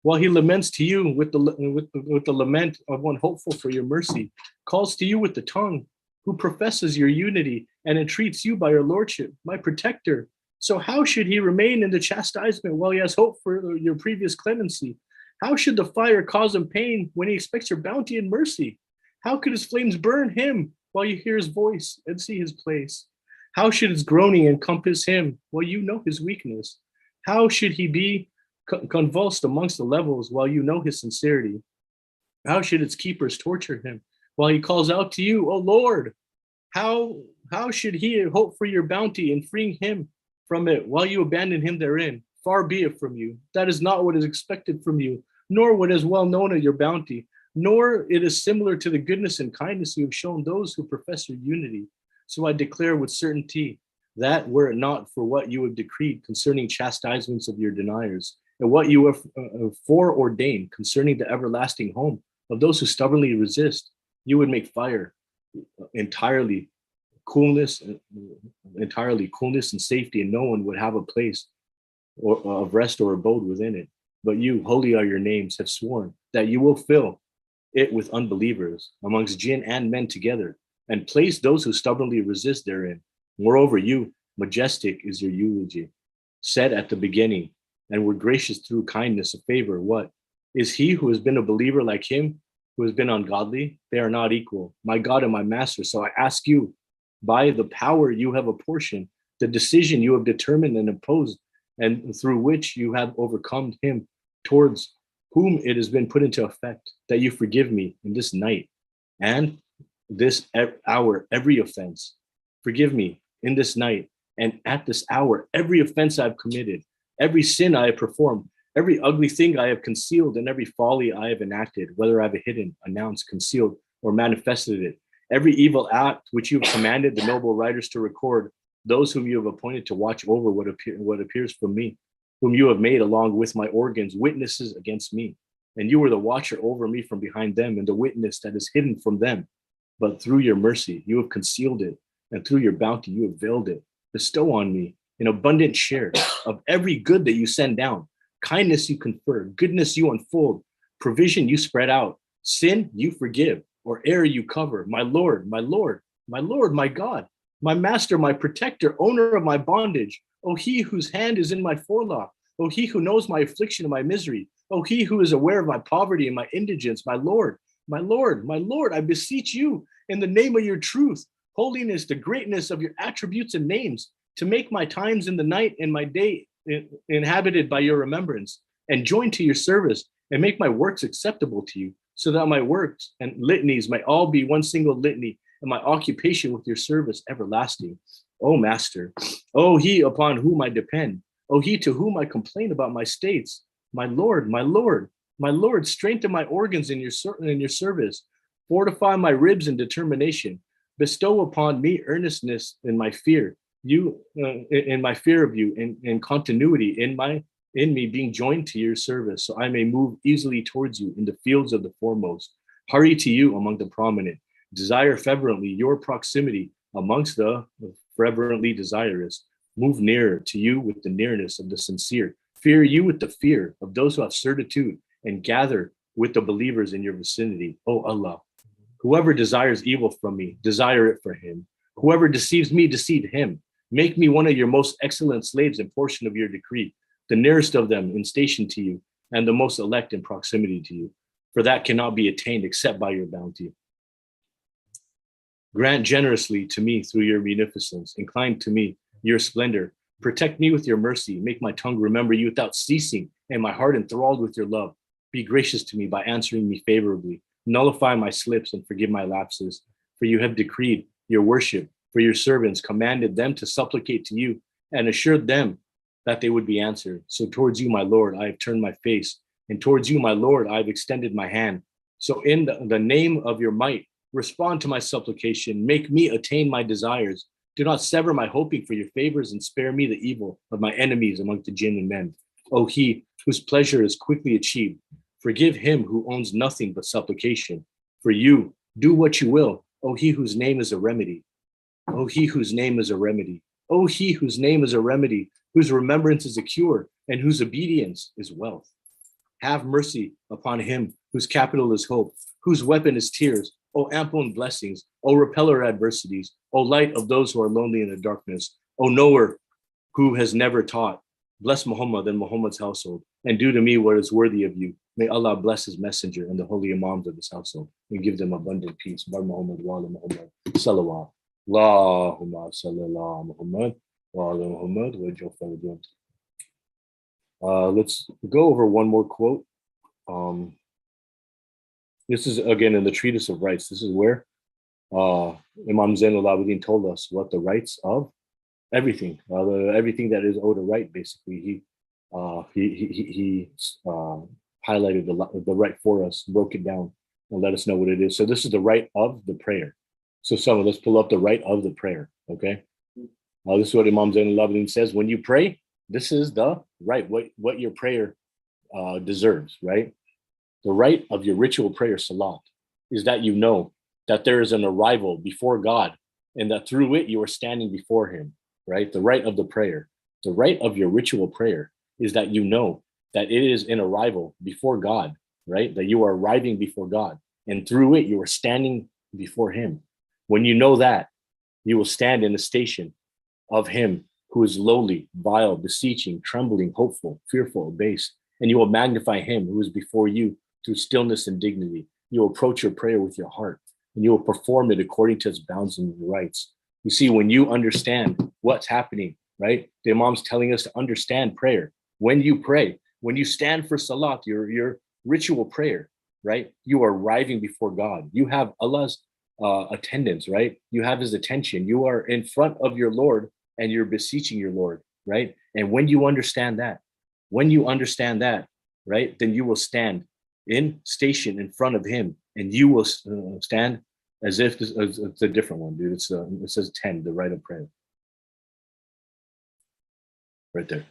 While he laments to you with the lament of one hopeful for your mercy, calls to you with the tongue, who professes your unity and entreats you by your lordship, my protector. So how should he remain in the chastisement while he has hope for your previous clemency? How should the fire cause him pain when he expects your bounty and mercy? How could his flames burn him while you hear his voice and see his place? How should his groaning encompass him while you know his weakness? How should he be convulsed amongst the levels while you know his sincerity? How should its keepers torture him while he calls out to you, O Lord? How should he hope for your bounty and freeing him from it while you abandon him therein? Far be it from you. That is not what is expected from you, nor what is well known of your bounty, nor it is similar to the goodness and kindness you have shown those who profess your unity. So I declare with certainty that were it not for what you have decreed concerning chastisements of your deniers, and what you have foreordained concerning the everlasting home of those who stubbornly resist, you would make fire entirely coolness and safety, and no one would have a place of rest or abode within it. But you, holy are your names, have sworn that you will fill it with unbelievers amongst jinn and men together, and place those who stubbornly resist therein. Moreover, you, majestic is your eulogy, said at the beginning, and were gracious through kindness of favor. What? Is he who has been a believer like him who has been ungodly? They are not equal, my God and my master. So I ask you, by the power you have apportioned, the decision you have determined and imposed, and through which you have overcome him towards whom it has been put into effect, that you forgive me in this night and this hour every offense. Forgive me in this night and at this hour every offense I've committed, every sin I have performed, every ugly thing I have concealed, and every folly I have enacted, whether I have hidden, announced, concealed, or manifested it, every evil act which you have commanded the noble writers to record, those whom you have appointed to watch over what appears from me, whom you have made along with my organs witnesses against me. And you were the watcher over me from behind them, and the witness that is hidden from them. But through your mercy, you have concealed it, and through your bounty, you have veiled it. Bestow on me an abundant share of every good that you send down. Kindness you confer, goodness you unfold, provision you spread out, sin you forgive, or error you cover. My Lord, my Lord, my Lord, my God, my master, my protector, owner of my bondage. O he whose hand is in my forelock. O he who knows my affliction and my misery. O he who is aware of my poverty and my indigence. My Lord, my Lord, my Lord, I beseech you in the name of your truth, holiness, the greatness of your attributes and names, to make my times in the night and my day inhabited by your remembrance, and join to your service, and make my works acceptable to you, so that my works and litanies might all be one single litany, and my occupation with your service everlasting. O Master, O he upon whom I depend, O he to whom I complain about my states, my Lord, my Lord, my Lord, strengthen my organs in your service, fortify my ribs in determination, bestow upon me earnestness in my fear, you in my fear of you, in continuity in me being joined to your service, so I may move easily towards you in the fields of the foremost, hurry to you among the prominent, desire fervently your proximity amongst the fervently desirous, move nearer to you with the nearness of the sincere, fear you with the fear of those who have certitude, and gather with the believers in your vicinity. O Allah, whoever desires evil from me, desire it for him. Whoever deceives me, deceive him. Make me one of your most excellent slaves in portion of your decree, the nearest of them in station to you, and the most elect in proximity to you, for that cannot be attained except by your bounty. Grant generously to me through your munificence, incline to me your splendor, protect me with your mercy, make my tongue remember you without ceasing, and my heart enthralled with your love. Be gracious to me by answering me favorably, nullify my slips and forgive my lapses, for you have decreed your worship for your servants, commanded them to supplicate to you, and assured them that they would be answered. So towards you, my Lord, I have turned my face, and towards you, my Lord, I have extended my hand. So in the name of your might, respond to my supplication. Make me attain my desires. Do not sever my hoping for your favors, and spare me the evil of my enemies among the jinn and men. O he whose pleasure is quickly achieved, forgive him who owns nothing but supplication. For you, do what you will, O he whose name is a remedy. O he whose name is a remedy. O he whose name is a remedy, whose remembrance is a cure, and whose obedience is wealth. Have mercy upon him whose capital is hope, whose weapon is tears. O ample in blessings, O repeller of adversities, O light of those who are lonely in the darkness, O knower who has never taught. Bless Muhammad and Muhammad's household, and do to me what is worthy of you. May Allah bless his messenger and the holy imams of his household, and give them abundant peace. Bar Muhammad wa ala Muhammad. Salawat. Allahumma salli ala Muhammad wa ala Muhammad wa jawfa. Let's go over one more quote. This is again in the Treatise of Rights. This is where Imam Zain al-Abidin told us what the rights of everything, everything that is owed a right. Basically, he highlighted the right for us, broke it down, and let us know what it is. So this is the right of the prayer. So let's pull up the right of the prayer. Okay, this is what Imam Zain al-Abidin says. When you pray, this is the right, what your prayer deserves, right? The right of your ritual prayer, salat, is that you know that there is an arrival before God, and that through it you are standing before him, right? The right of the prayer. The right of your ritual prayer is that you know that it is an arrival before God, right? That you are arriving before God, and through it you are standing before him. When you know that, you will stand in the station of him who is lowly, vile, beseeching, trembling, hopeful, fearful, abased, and you will magnify him who is before you through stillness and dignity. You will approach your prayer with your heart, and you will perform it according to its bounds and rights. You see, when you understand what's happening, right? The Imam's telling us to understand prayer. When you pray, when you stand for salat, your ritual prayer, right? You are arriving before God. You have Allah's attendance, right? You have his attention. You are in front of your Lord, and you're beseeching your Lord, right? And when you understand that, right, then you will stand in station in front of him, and you will stand as if it's a different one, dude. It says 10, the right of prayer, right there.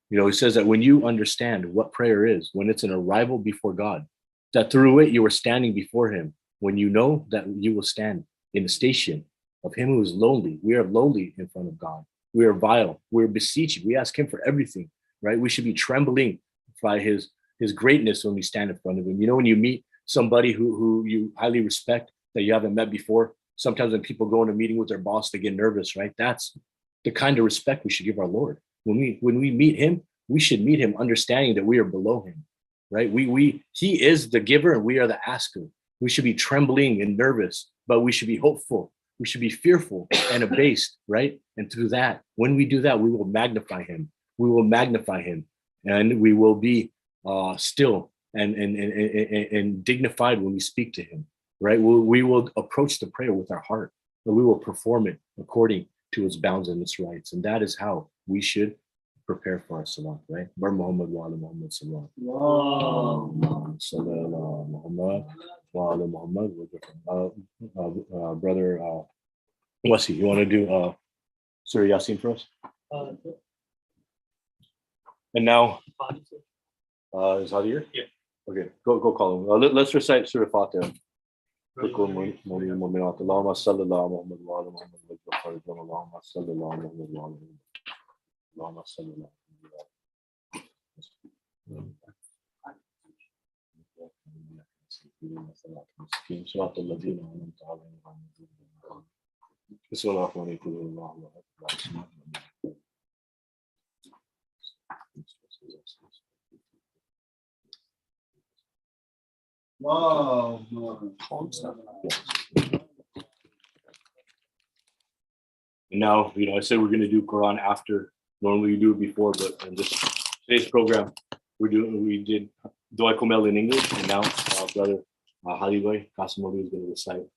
You know, he says that when you understand what prayer is, when it's an arrival before God, that through it you are standing before him. When you know that you will stand in the station of him who is lonely, we are lowly in front of God. We are vile. We're beseeching. We ask him for everything, right? We should be trembling by his greatness when we stand in front of him. You know, when you meet somebody who you highly respect that you haven't met before, sometimes when people go in a meeting with their boss, they get nervous, right? That's the kind of respect we should give our Lord. When we meet him, we should meet him understanding that we are below him, right? He is the giver and we are the asker. We should be trembling and nervous, but we should be hopeful. We should be fearful and abased, right? And through that, when we do that, we will magnify him. We will magnify him, and we will be still and dignified when we speak to him, right? We will approach the prayer with our heart, and we will perform it according to its bounds and its rights. And that is how we should prepare for our salat, right? Bar Muhammad wa ala Muhammad salat. Muhammad wa ala Muhammad. Brother Wasi, you want to do Surah Yasin for us? And now, is Hadi here? Yeah. Okay, go call him. Let's recite Surah Fatiha. اللهم صل على محمد وعلى محمد وجل اللهم صل على محمد وعلى محمد اللهم صل على محمد صراط الذين أنعمت عليهم بسم الله الرحمن الرحيم. Wow. And now, you know, I said we're going to do Quran after. Normally we do it before, but in today's program, we did Dua Komail in English, and now brother Halibay Kasimoli is going to recite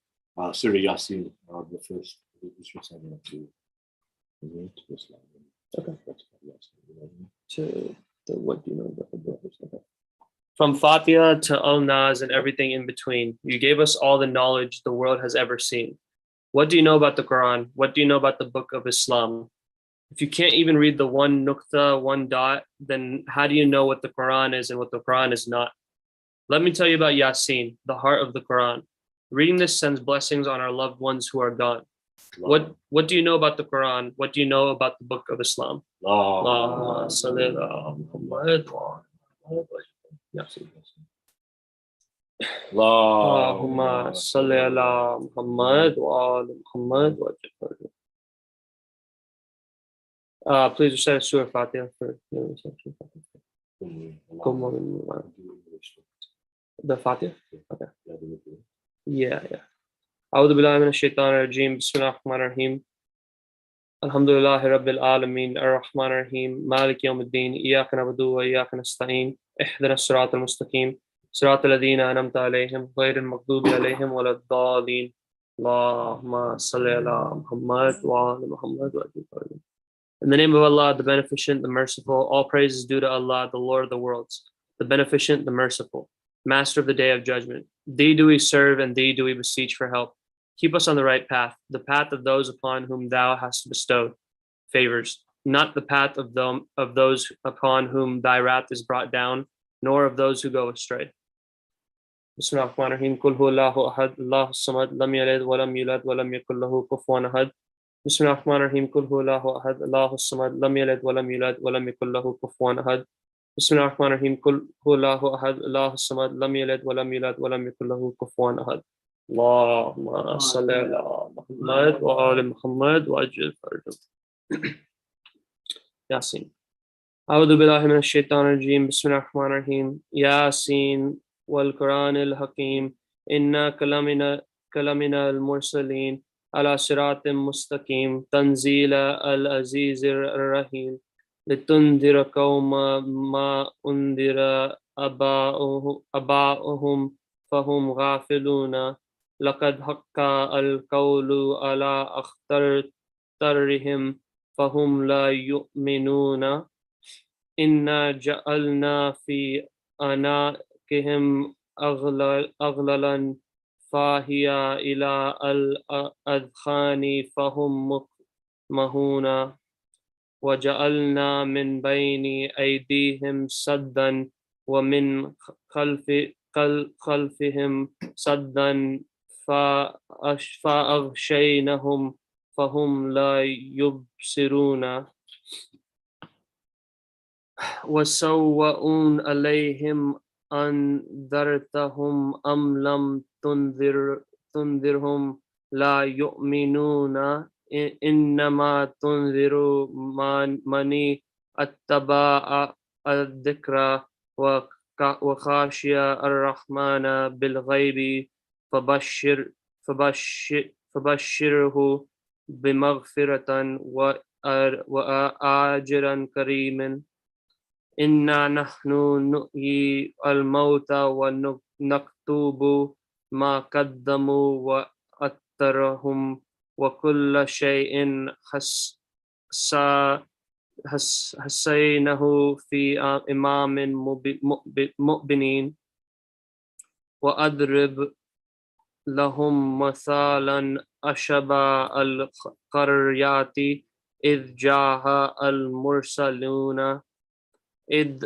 Surah Yasin, the first reciting to Islam. Okay. What do you know about the book? Okay. From Fatiha to Al-Nas and everything in between, you gave us all the knowledge the world has ever seen. What do you know about the Quran? What do you know about the book of Islam? If you can't even read the one nukta, one dot, then how do you know what the Quran is and what the Quran is not? Let me tell you about Yasin, the heart of the Quran. Reading this sends blessings on our loved ones who are gone. What do you know about the Quran? What do you know about the book of Islam? Allahumma salli ala Muhammad wa ala Yasin. Allahumma salli ala Muhammad wa ala Muhammad wa please recite Surah Fatiha for the Fatiha. Okay. Yeah. أعوذ بالله من الشيطان الرجيم بسم الله الرحمن الرحيم الحمد لله رب العالمين الرحمن الرحيم مالك يوم الدين إياك نعبد وإياك نستعين اهدنا الصراط المستقيم صراط الذين أنعمت عليهم غير المغضوب عليهم ولا الضالين اللهم صل على محمد وعلى محمد وعلى. In the name of Allah, the Beneficent, the Merciful, all praise is due to Allah, the Lord of the worlds, the Beneficent, the Merciful, Master of the Day of Judgment. Thee do we serve and Thee do we beseech for help. Keep us on the right path, the path of those upon whom Thou hast bestowed favors, not the path of those upon whom Thy wrath is brought down, nor of those who go astray. Bismillahir-Rahmanir-Rahim. Qul huwallahu ahad, Allahu samad, lam yalid wa lam yulad wa lam yakul lahu kufuwan ahad. Bismillahir-Rahmanir-Rahim. Qul huwallahu ahad, Allahu samad, lam yalid wa lam yulad wa lam yakul lahu kufuwan ahad. Bismillahir-Rahmanir-Rahim. Qul huwallahu ahad, Allahu samad, lam yalid wa lam yulad wa lam yakul lahu kufuwan ahad. Allahumma salli ala Muhammad wa ala Muhammad wa ajil farjah. Yasin. A'udhu billahi minash shaitanir rajim. Bismillahir-Rahmanir-Rahim. Yasin wal Quranil Hakim. Inna kalamina al-mursalin ala siratim mustaqim. Tanzila al-azizir ar-rahim. Litundira qawma ma undira aba'uhum fahum ghafiluna. لقد حق القول على أخطرهم فهم لا يؤمنون إنا جعلنا في أعناقهم أغلالا فهي إلى الأذقان فهم مقمحون وجعلنا من بين أيديهم سدا ومن خلفهم سدا فأغشيناهم فهم لا يبصرون وسواء عليهم أنذرتهم أم لم تنذرهم لا يؤمنون إنما تنذر من اتبع الذكر وخشي الرحمن بالغيب فبشره بمغفرة وأجرا كريما إنا نحن نحيي الموتى ونكتب ما قدموا وأثرهم وكل شيء حسينه في إمام مبين وأضرب لهم مثالا أشبه القريات إذ جاء المرسلون إذ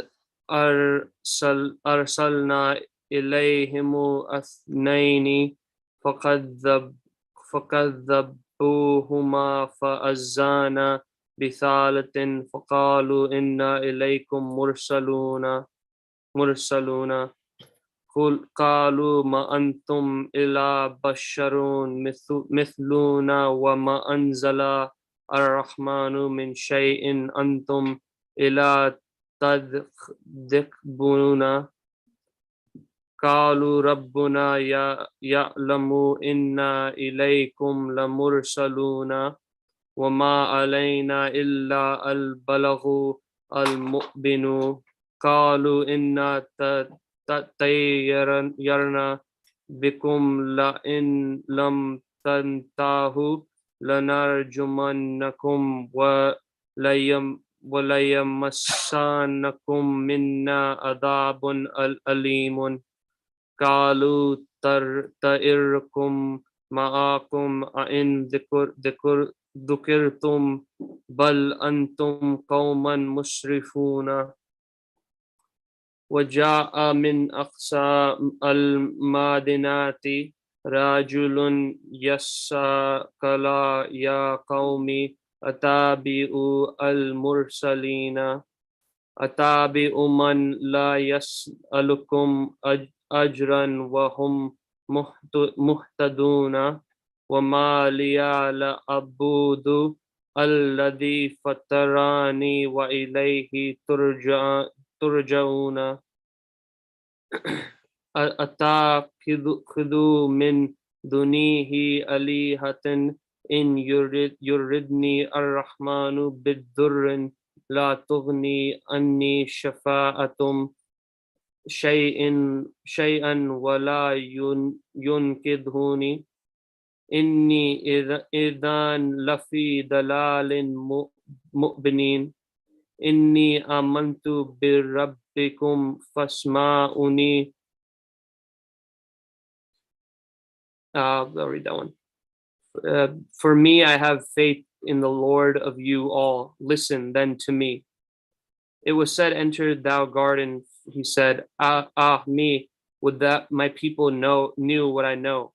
أرسلنا إليهم اثنين فكذبوهما فأزانا بثالث فقالوا إنا إليكم مرسلون قالوا ما أنتم إلا بشر مثلنا وما أنزل الرحمن من شيء أنتم إلا تكذبون قالوا ربنا يعلم إنا إليكم لمرسلون وما علينا إلا البلاغ المبين قالوا إنا تطيرنا بكم لئن لم تنتهوا لنرجمنكم وَلَيَمَسَّنَّكُم مِّنَّا عَذَابٌ أَلِيمٌ قَالُوا طَائِرُكُم مَعَكُمْ أَإِن ذُكِرْتُمْ بَلْ أَنْتُمْ قَوْمٌ مُسْرِفُونَ وَجَاءَ مِنْ أَقْصَى الْمَدِينَةِ رَجُلٌ يَسْأَلُ قَالَ يَا قَوْمِ أَتَتَّبِعُونَ الْمُرْسَلِينَ أَتَتَّبِعُونَ مَنْ لَا يَسْأَلُكُمْ أَجْرًا وَهُمْ مُهْتَدُونَ وَمَا لِيَ لَا أَعْبُدُ الَّذِي فَطَرَنِي وَإِلَيْهِ ترجعون أتخذ من دونه آلهة إن يردني الرحمن بالضر لا تغني عني شفاعتهم شيئا ولا ينقذوني إني إذا لفي ضلال مبين إني آمنت بربكم فاسمعوني. I'll read that one. For me, I have faith in the Lord of you all. Listen then to me. It was said, enter thou garden. He said, me, would that my people knew what I know.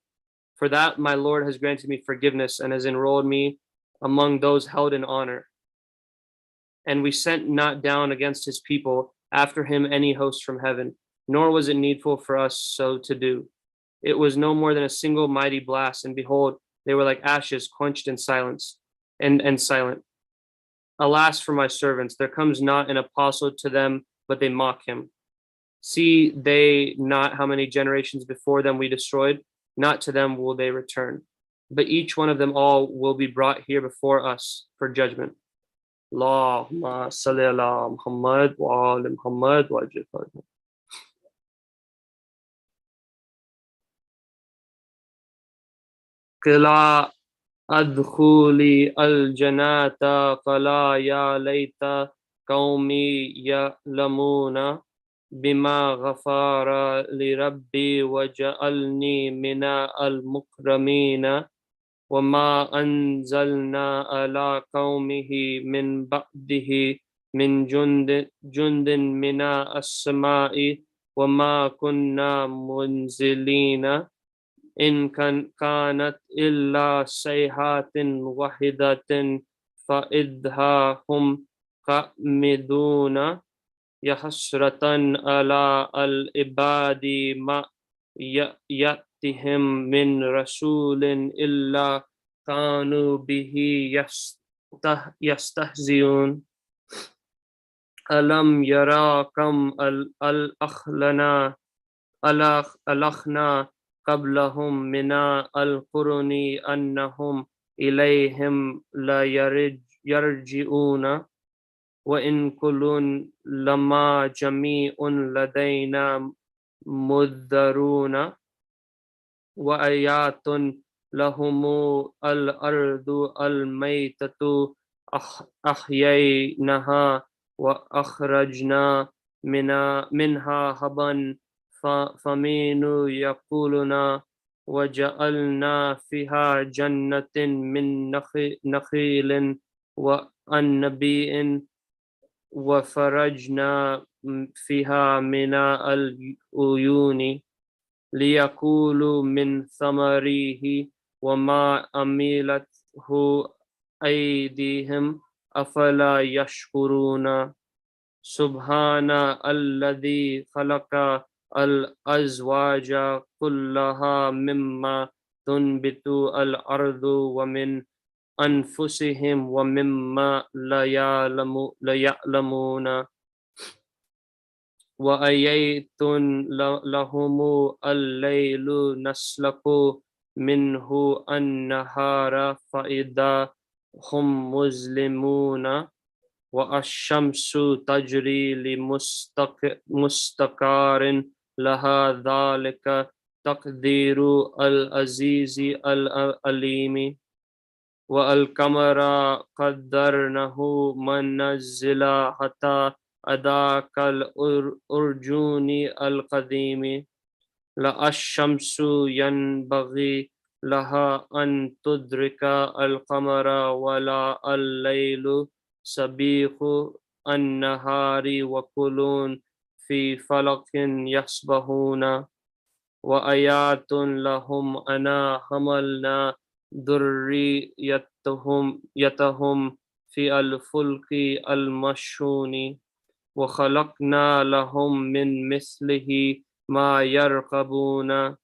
For that my Lord has granted me forgiveness and has enrolled me among those held in honor. And we sent not down against his people after him any host from heaven, nor was it needful for us so to do. It was no more than a single mighty blast, and behold, they were like ashes quenched in silence, and silent. Alas for my servants, there comes not an apostle to them, but they mock him. See they not how many generations before them we destroyed? Not to them will they return. But each one of them all will be brought here before us for judgment. Allahumma salli ala Muhammad wa ala Muhammad wa ajil Muhammad. Qila adkhuli al-jannata qala ya layta qawmi ya'lamuna bima ghafara li rabbi wa ja'alni mina al-mukramina وما أنزلنا على قومه من بعده من جند من السماء وما كنا منزلين إن كانت إلا صيحة واحدة فإذا هم خامدون يا حسرة على العباد ما يأتهم من رسول إلا كانوا به يستهزئون ألم يرى كم ألخنا قبلهم من القرون أنهم إليهم لا يرجعون وإن كل لما جميع لدينا مذرون وآيات لهم الأرض الميتة أحييناها وأخرجنا منها حبا فمنه يأكلون وجعلنا فيها جنة من نخيل وعنب وفرجنا فيها من العيون ليأكلوا من ثمره وما عملته أيديهم أفلا يشكرون سبحان الذي خلق الأزواج كلها مما تنبت الأرض ومن أنفسهم ومما لا يعلمون وآيات لهم الليل نسلك منه النهار فإذا هم مظلمون والشمس تجري لمستقر لها ذلك تقدير العزيز العليم والقمر قدرناه منازل حتى أداك الأرجون القديم لا الشمس ينبغي لها أن تدرك القمر ولا الليل سبيق النهار وكل في فلك يسبحون وآيات لهم أنا حملنا ذريتهم في الفلك المشحون وخلقنا لهم من مثله ما يركبون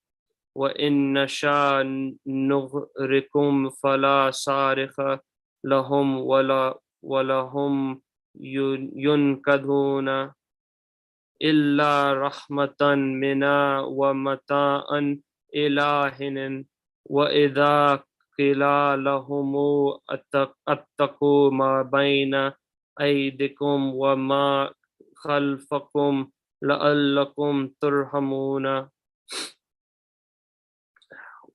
وإن نشاء نغرقهم فلا صارخ لهم ولهم ينقذون إلا رحمة منا ومتاعا إلى حين وإذا قيل لهم اتقوا ما بين أيديكم وما خلفكم لعلكم ترحمون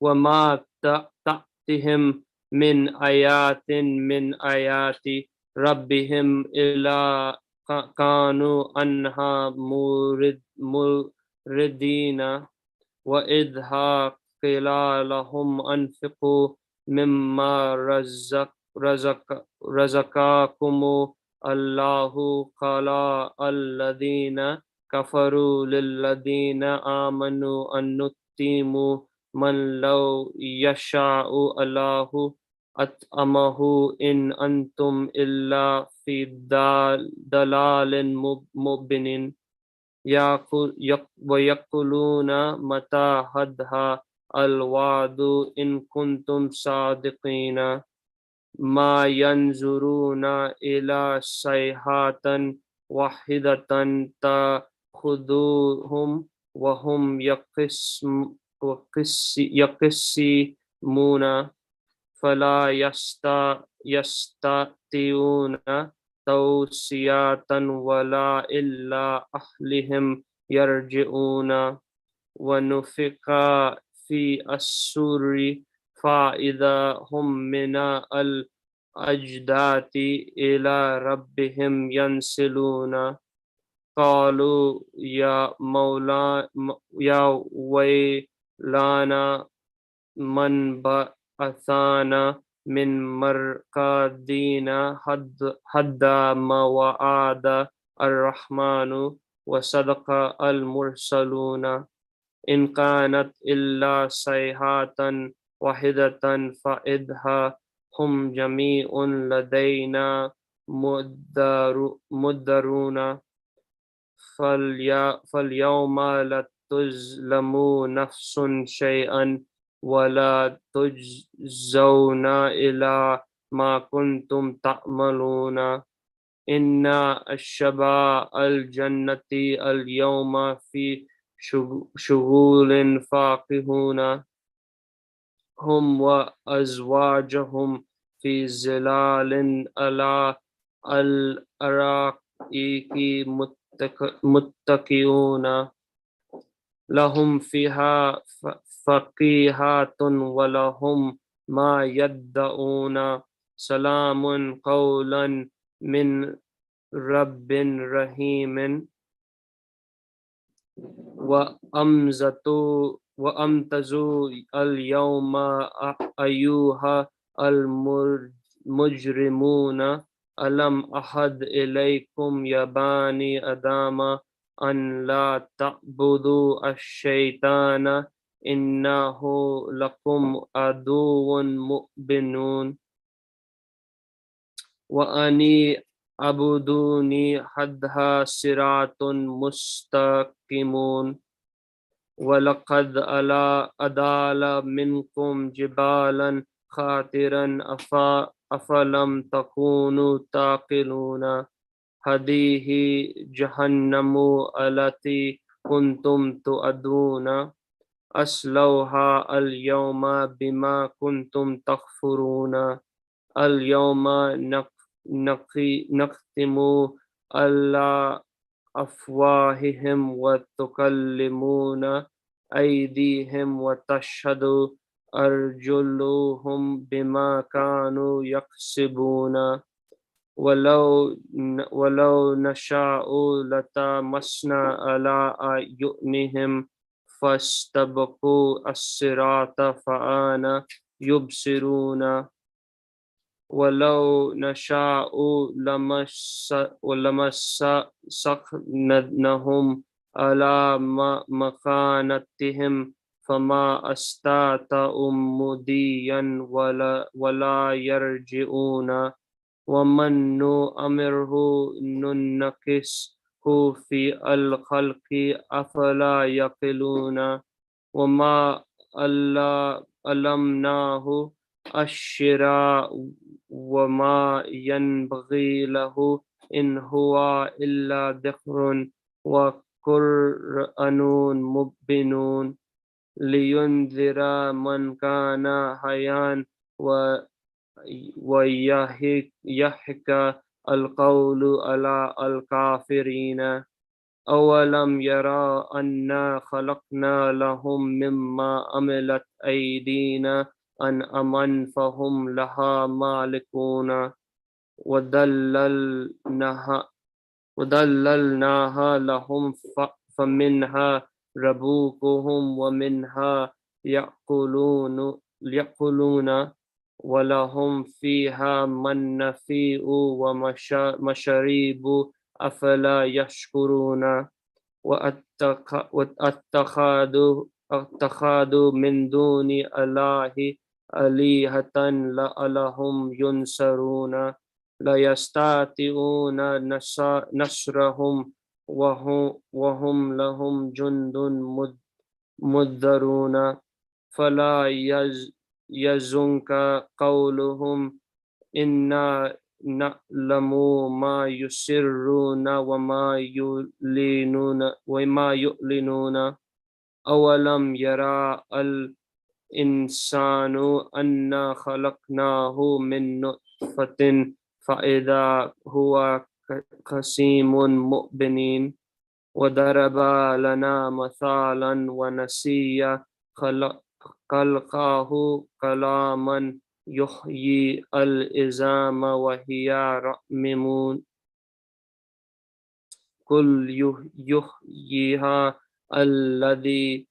وما تأتهم من آيات من آيات ربهم إلا كانوا عنها موردين وإذا قيل لهم أنفقوا مما رزقكم الله قال الذين كفروا للذين آمنوا أن نتيموا من لو يشاء الله أطعمه إن أنتم إلا في ضلال مبين ويقولون متى هذا الوعد إن كنتم صادقين ما ينظرون إلى صيحة واحدة تأخذهم وهم يقسمون فلا يستطيعون توصية ولا إلا أهلهم يرجعون ونفخ في الصور فإذا هم من الأجداث إلى ربهم ينسلون قالوا يا ويلنا من بعثنا من مرقدنا حتى ما وعد الرحمن وصدق المرسلون إن كانت إلا صيحة واحدة فإذا هم جميع لدينا مدرون فاليوم لا تظلم نفس شيئا ولا تجزون إلى ما كنتم تعملون إن أصحاب الجنة اليوم في شغول فاكهون هم وأزواجهم في ظلال على الأرائك متكئون لهم فيها فاكهة ولهم ما يدعون سلام قولا من رب رحيم وأمتزوا اليوم أيها المجرمون ألم أحد إليكم يا بني آدم أن لا تعبدوا الشيطان إنه لكم عدو مبين وأني اعبدوني هذا صراط مستقيم ولقد أضل منكم جبالا خاطرا أفلم تكونوا تعقلون هذه جهنم التي كنتم توعدون أصلوها اليوم بما كنتم تكفرون اليوم نختم على أفواههم وتكلمون أيديهم وتشهد أرجلهم بما كانوا يكسبون ولو نشاء لطمسنا على أعينهم فاستبقوا الصراط فأنا يبصرون ولو نشاء لمسخنهم على مكانتهم فما استطاعوا مضيا ولا يرجعون ومن نؤمره ننكسه في الخلق أفلا يقلون وما علمناه الشراء وما ينبغي له إن هو إلا ذكر وقرآن مبين لينذر من كان حيا ويحق القول على الكافرين أولم يرى أنا خلقنا لهم مما عملت أيدينا أنعاما فهم لها مالكون وذللناها لهم فمنها ركوبهم ومنها يأكلون ولهم فيها منافع ومشارب أفلا يشكرون واتخذوا من دون الله آلهة لعلهم ينصرون لا يستطيعون نصرهم وهم لهم جند مضرون فلا يحزنك قولهم إنا نعلم ما يسرون وما يعلنون أولم يرى الإنسان أنا خلقناه من نطفة فإذا هو خصيم مبين وضرب لنا مثالا ونسي خلقه كلاما يحيي العظام وهي رميم قل يحييها الذي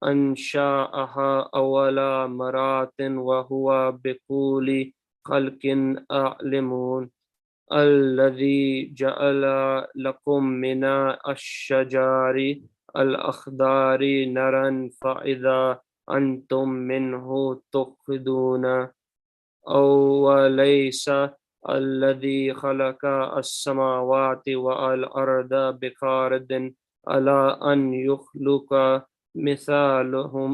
أنشأها أول مرة وهو بكل خلق عليم الذي جعل لكم من الشجر الأخضر نارا فإذا أنتم منه توقدون أوليس الذي خلق السماوات والأرض بقادر على أن يخلق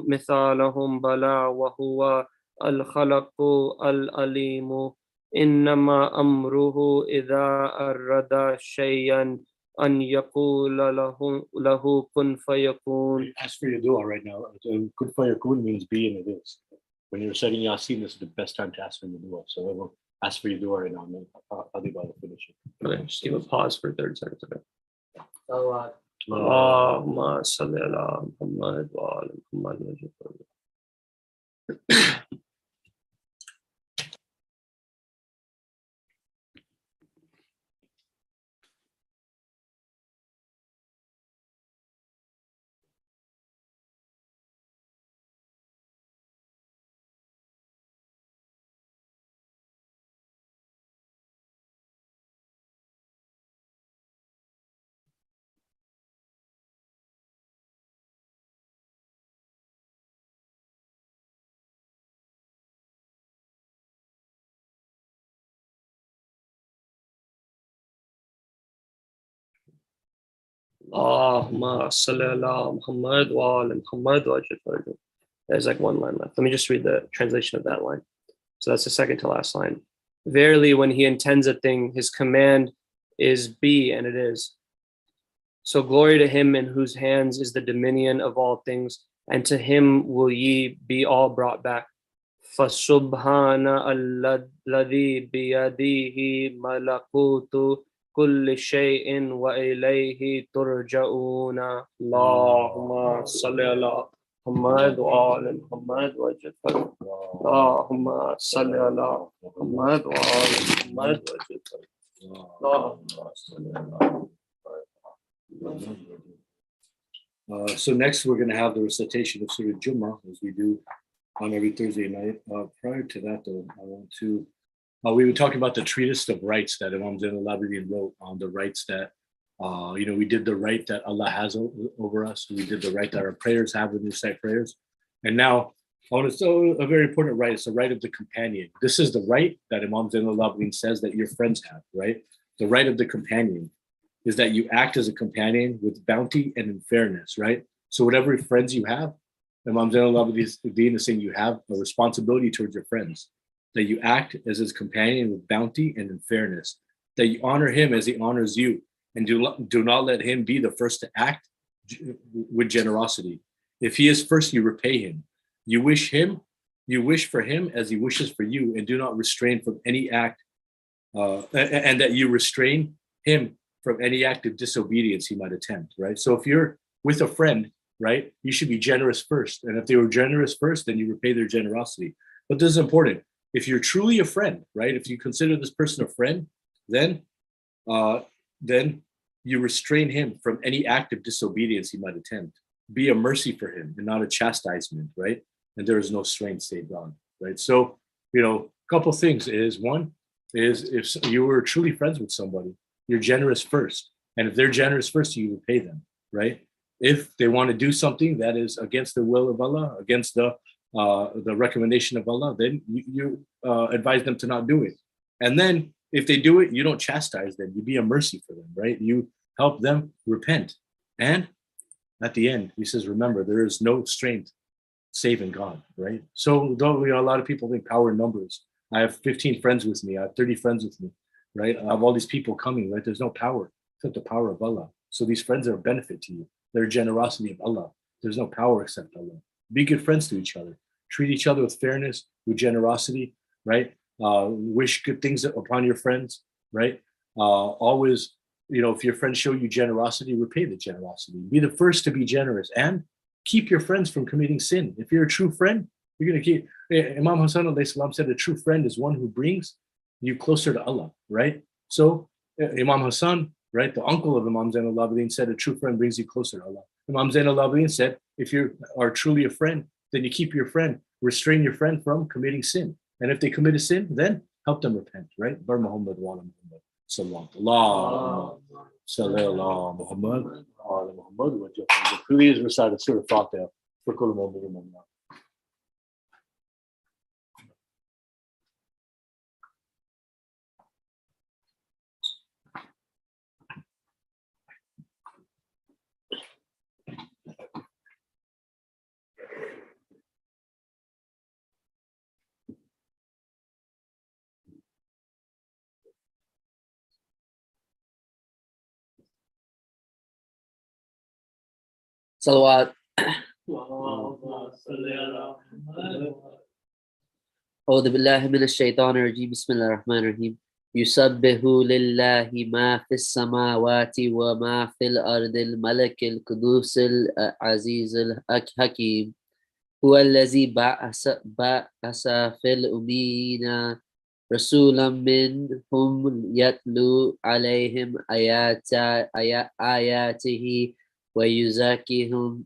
مثالهم بلى وهو الخلق العليم إنما أمره إذا أراد شيئا أن يقول له كن فيكون. Ask for your dua right now. Kun fayakun means be and it is. When you're reciting Yasin, this is the best time to ask for your dua. So everyone ask for your dua right now. And then Adib will finish it. Okay, just give a pause for 30 seconds. Okay. اللهم صل على محمد وعلى محمد. Allahumma salli ala Muhammad wa ala Muhammad wa ajil. There's like one line left. Let me just read the translation of that line. So that's the second to last line. Verily, when he intends a thing, his command is be, and it is. So glory to him in whose hands is the dominion of all things, and to him will ye be all brought back. فَسُبْحَانَ الَّذِي بِيَدِهِ مَلَكُوتُ كل شيء وإليه ترجعون اللهم صل على محمد وآل محمد وجل فرجه اللهم صل على محمد وآل محمد وجل فرجه اللهم صل على So next we're going to have the recitation of Surah Jummah as we do on every Thursday night. Prior to that, though, I want to we were talking about the Treatise of Rights that Imam Zain al-Abidin wrote on the rights that we did the right that Allah has over us. We did the right that our prayers have when we recite prayers. And now I want to say a very important right. It's the right of the companion. This is the right that Imam Zain al-Abidin says that your friends have, right? The right of the companion is that you act as a companion with bounty and in fairness, right? So whatever friends you have, Imam Zain al-Abidin is saying you have a responsibility towards your friends, that you act as his companion with bounty and in fairness, that you honor him as he honors you, and do not let him be the first to act with generosity. If he is first, you repay him. You wish for him as he wishes for you, and do not restrain from any act, and that you restrain him from any act of disobedience he might attempt, right? So if you're with a friend, right, you should be generous first. And if they were generous first, then you repay their generosity. But this is important. If you're truly a friend, right, if you consider this person a friend, then you restrain him from any act of disobedience he might attempt. Be a mercy for him and not a chastisement, right? And there is no strength save God, right? So, a couple things is, one is if you were truly friends with somebody, you're generous first. And if they're generous first, you repay them, right? If they want to do something that is against the will of Allah, against the recommendation of Allah, then you advise them to not do it. And then if they do it, you don't chastise them. You be a mercy for them, right? You help them repent. And at the end, he says, remember, there is no strength save in God, right? So though a lot of people think power in numbers. I have 15 friends with me. I have 30 friends with me, right? I have all these people coming, right? There's no power except the power of Allah. So these friends are a benefit to you. They're generosity of Allah. There's no power except Allah. Be good friends to each other. Treat each other with fairness, with generosity, right? Wish good things upon your friends, right? Always, if your friends show you generosity, repay the generosity. Be the first to be generous and keep your friends from committing sin. If you're a true friend, you're going to keep. Imam Hassan alayhi salam said a true friend is one who brings you closer to Allah, right? So Imam Hassan, right, the uncle of Imam Zain al-Abidin, said a true friend brings you closer to Allah. Imam Zain al-Abidin said, if you are truly a friend, then you keep your friend, restrain your friend from committing sin. And if they commit a sin, then help them repent, right? Bar Muhammad wa ala Muhammad sallallahu sallallahu Muhammad wa ala Muhammad. Please recite a Surah Fatiha for Kullu Mu'min. Salawat. أعوذ بالله من الشيطان الرجيم بسم الله الرحمن الرحيم يسبح لله ما في السماوات وما في الأرض الملك القدوس العزيز الحكيم هو الذي بعث في الأمين رسولا منهم يتلو عليهم آياته ويزكيهم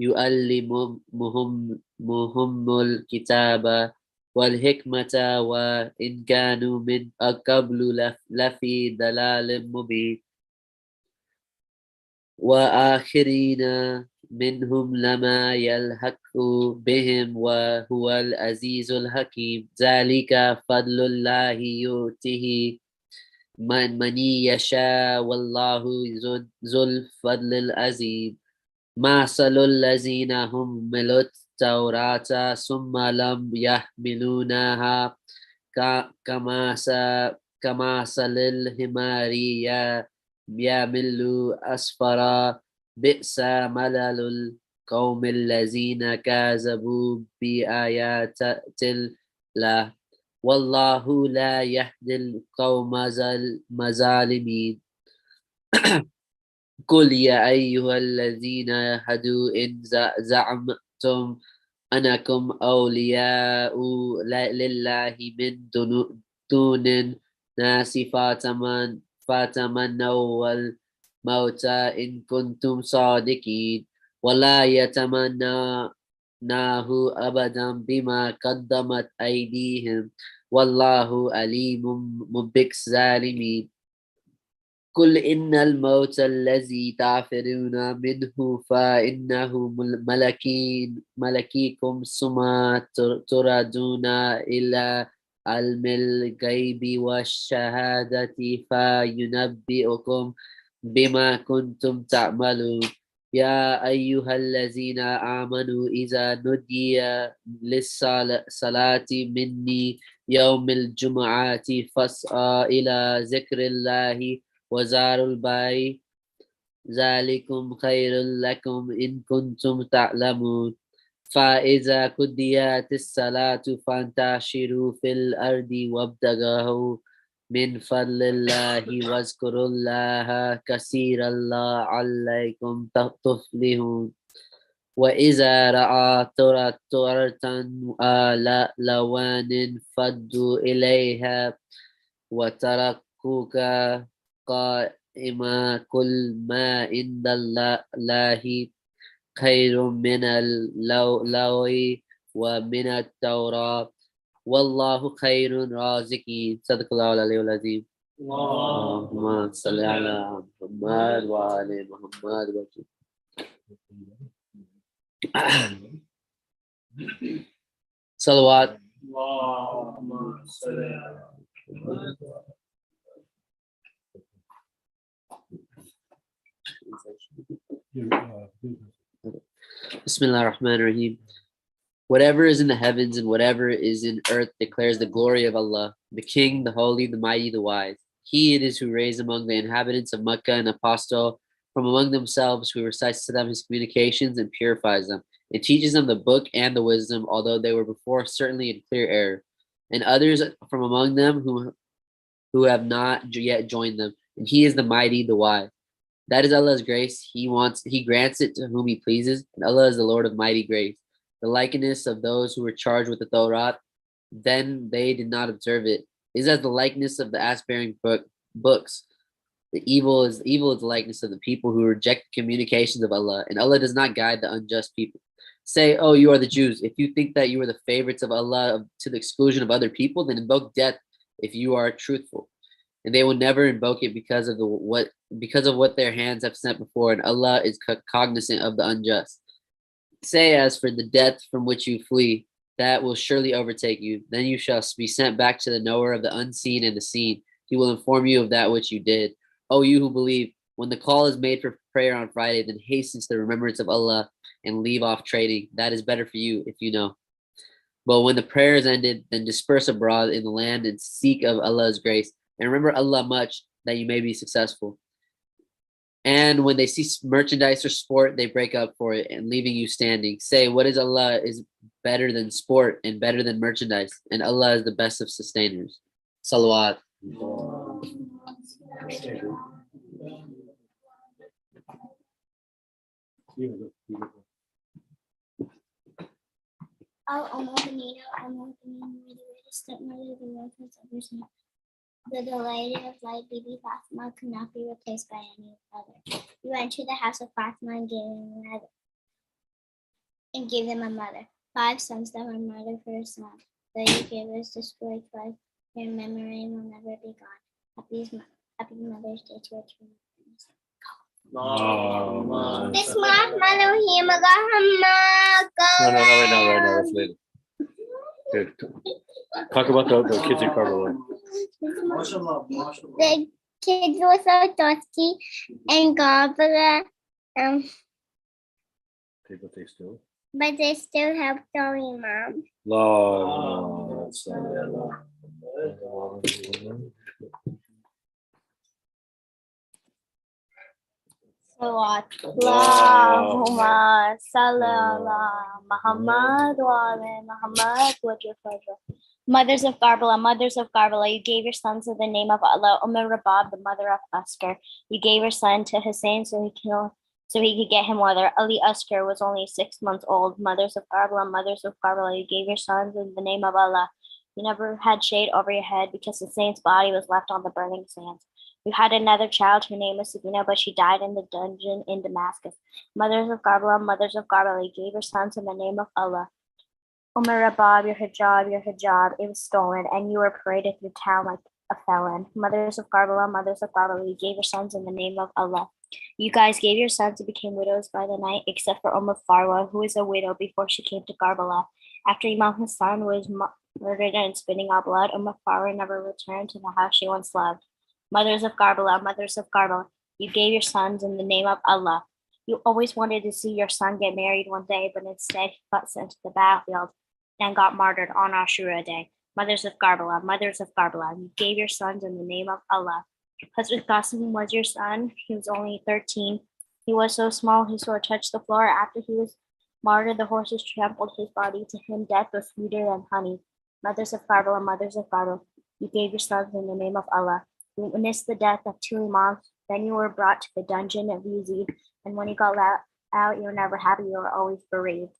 ويعلمهم الكتاب والحكمة وإن كانوا من قبل لفي ضلال مبين وآخرين منهم لما يلحق بهم وهو العزيز الحكيم ذلك فضل الله يؤتيه من يشاء والله ذو الفضل العظيم مثل الذين حملوا التوراة ثم لم يحملونها كمثل الحمار يحمل أسفارا بئس مثل القوم الذين كذبوا بآيات الله والله لا يهدي القوم الظالمين. قل يا أيها الذين هدوا إن زعمتم أنكم أولياء لله من دون الناس فتمنوا الموت إن كنتم صادقين ولا يتمنونه أبدا بما قدمت أيديهم والله عليم بالظالمين قل إن الموت الذي تعفرون منه فإنه ملكيكم ثم تردون إلى علم الغيب والشهادة فينبئكم بما كنتم تعملون يا أيها الذين آمنوا إذا نودي للصلاة مني يوم الجمعة فاسعوا إلى ذكر الله وزاروا البيع ذلكم خير لكم إن كنتم تعلمون فإذا قضيت الصلاة فانتشروا في الأرض وابتغوا من فضل الله واذكروا الله كثيرا لعلكم تفلحون وإذا رأى ترة لوان فضوا إليها وتركوك قائما كل ما عند الله خير من اللو ومن التوراة والله خير رازقين صدق الله العلي العظيم اللهم صل على محمد وعلى محمد صلوات اللهم صل على Bismillah ar-Rahman ar-Rahim. Whatever is in the heavens and whatever is in earth declares the glory of Allah, the King, the Holy, the Mighty, the Wise. He it is who raised among the inhabitants of Mecca an apostle from among themselves who recites to them his communications and purifies them, and teaches them the book and the wisdom, although they were before certainly in clear error. And others from among them who have not yet joined them, and he is the Mighty, the Wise. That is Allah's grace. He grants it to whom he pleases, and Allah is the Lord of mighty grace. The likeness of those who were charged with the Torah, then they did not observe it, is as the likeness of the ass-bearing books. The evil is the likeness of the people who reject the communications of Allah, and Allah does not guide the unjust people. Say, oh, you are the Jews. If you think that you are the favorites of Allah to the exclusion of other people, then invoke death if you are truthful. And they will never invoke it because of what their hands have sent before, and Allah is cognizant of the unjust. Say, as for the death from which you flee, that will surely overtake you. Then you shall be sent back to the knower of the unseen and the seen. He will inform you of that which you did. O you who believe, when the call is made for prayer on Friday, then hasten to the remembrance of Allah and leave off trading. That is better for you if you know. But when the prayer is ended, then disperse abroad in the land and seek of Allah's grace. And remember Allah much, that you may be successful. And when they see merchandise or sport, they break up for it and leaving you standing. Say, what is Allah is better than sport and better than merchandise, and Allah is the best of sustainers. Salawat. The delighted of light, Bibi Fatima could not be replaced by any other. You entered the house of Fatima and gave them a mother. 5 sons that were murdered for Islam. Though you gave us destroyed twice, your memory will never be gone. Happy Mother's Day to our children. Right now. That's later. Okay. Talk about the kids in Karbala. The kids were so thirsty and Karbala, but they still helped our Imam. Allahumma salli ala Muhammad wa ala Muhammad wa Mothers of Karbala, you gave your sons in the name of Allah. Rabab, the mother of Askar, you gave your son to Hussein so he could get him water. Ali Askar was only 6 months old. Mothers of Karbala, you gave your sons in the name of Allah. You never had shade over your head because Hussein's body was left on the burning sands. You had another child, her name was Sabina, but she died in the dungeon in Damascus. Mothers of Karbala, you gave your sons in the name of Allah. Rabab, your hijab, it was stolen, and you were paraded through town like a felon. Mothers of Karbala, you gave your sons in the name of Allah. You guys gave your sons and became widows by the night, except for Farwa, who was a widow before she came to Karbala. After Imam Hassan was murdered and spitting out blood, Farwa never returned to the house she once loved. Mothers of Karbala, you gave your sons in the name of Allah. You always wanted to see your son get married one day, but instead he got sent to the battlefield and got martyred on Ashura Day. Mothers of Karbala, you gave your sons in the name of Allah. Hazrat Qasim was your son. He was only 13. He was so small his sword touched the floor. After he was martyred, the horses trampled his body. To him, death was sweeter than honey. Mothers of Karbala, you gave your sons in the name of Allah. You witnessed the death of 2 imams. Then you were brought to the dungeon of Yazid, and when you got out, you were never happy. You were always bereaved.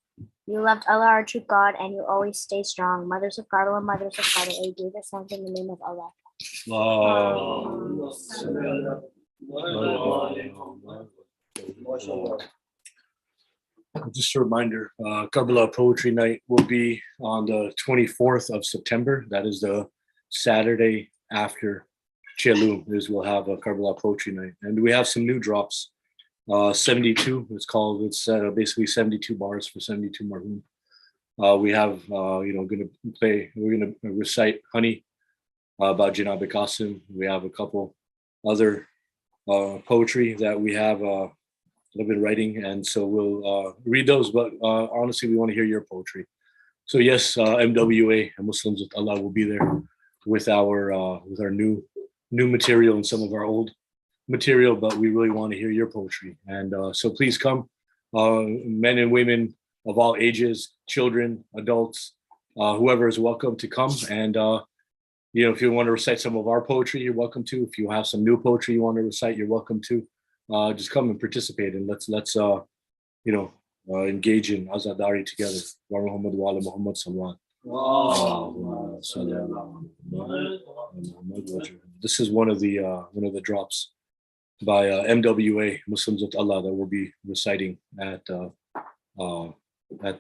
You loved Allah, our true God, and you always stay strong. Mothers of Karbala, you gave your sons in the name of Allah. Just a reminder, Karbala Poetry Night will be on the 24th of September. That is the Saturday after Chelum. We'll have a Karbala Poetry Night. And we have some new drops. 72, it's basically 72 bars for 72 marhum. We have, we're gonna recite Honey about Janab Qasim. We have a couple other poetry that we have been writing, and so we'll read those, but honestly, we want to hear your poetry. So yes, MWA, Muslims with Allah, will be there with our new material and some of our old material, but we really want to hear your poetry. And so please come, men and women of all ages, children, adults, whoever is welcome to come. And if you want to recite some of our poetry, you're welcome to. If you have some new poetry you want to recite, you're welcome to. Just come and participate, and let's engage in Azadari together. Wa Muhammad wa ala Muhammad sallallahu. This is one of the drops by MWA, Muslims with Allah, that we'll be reciting at the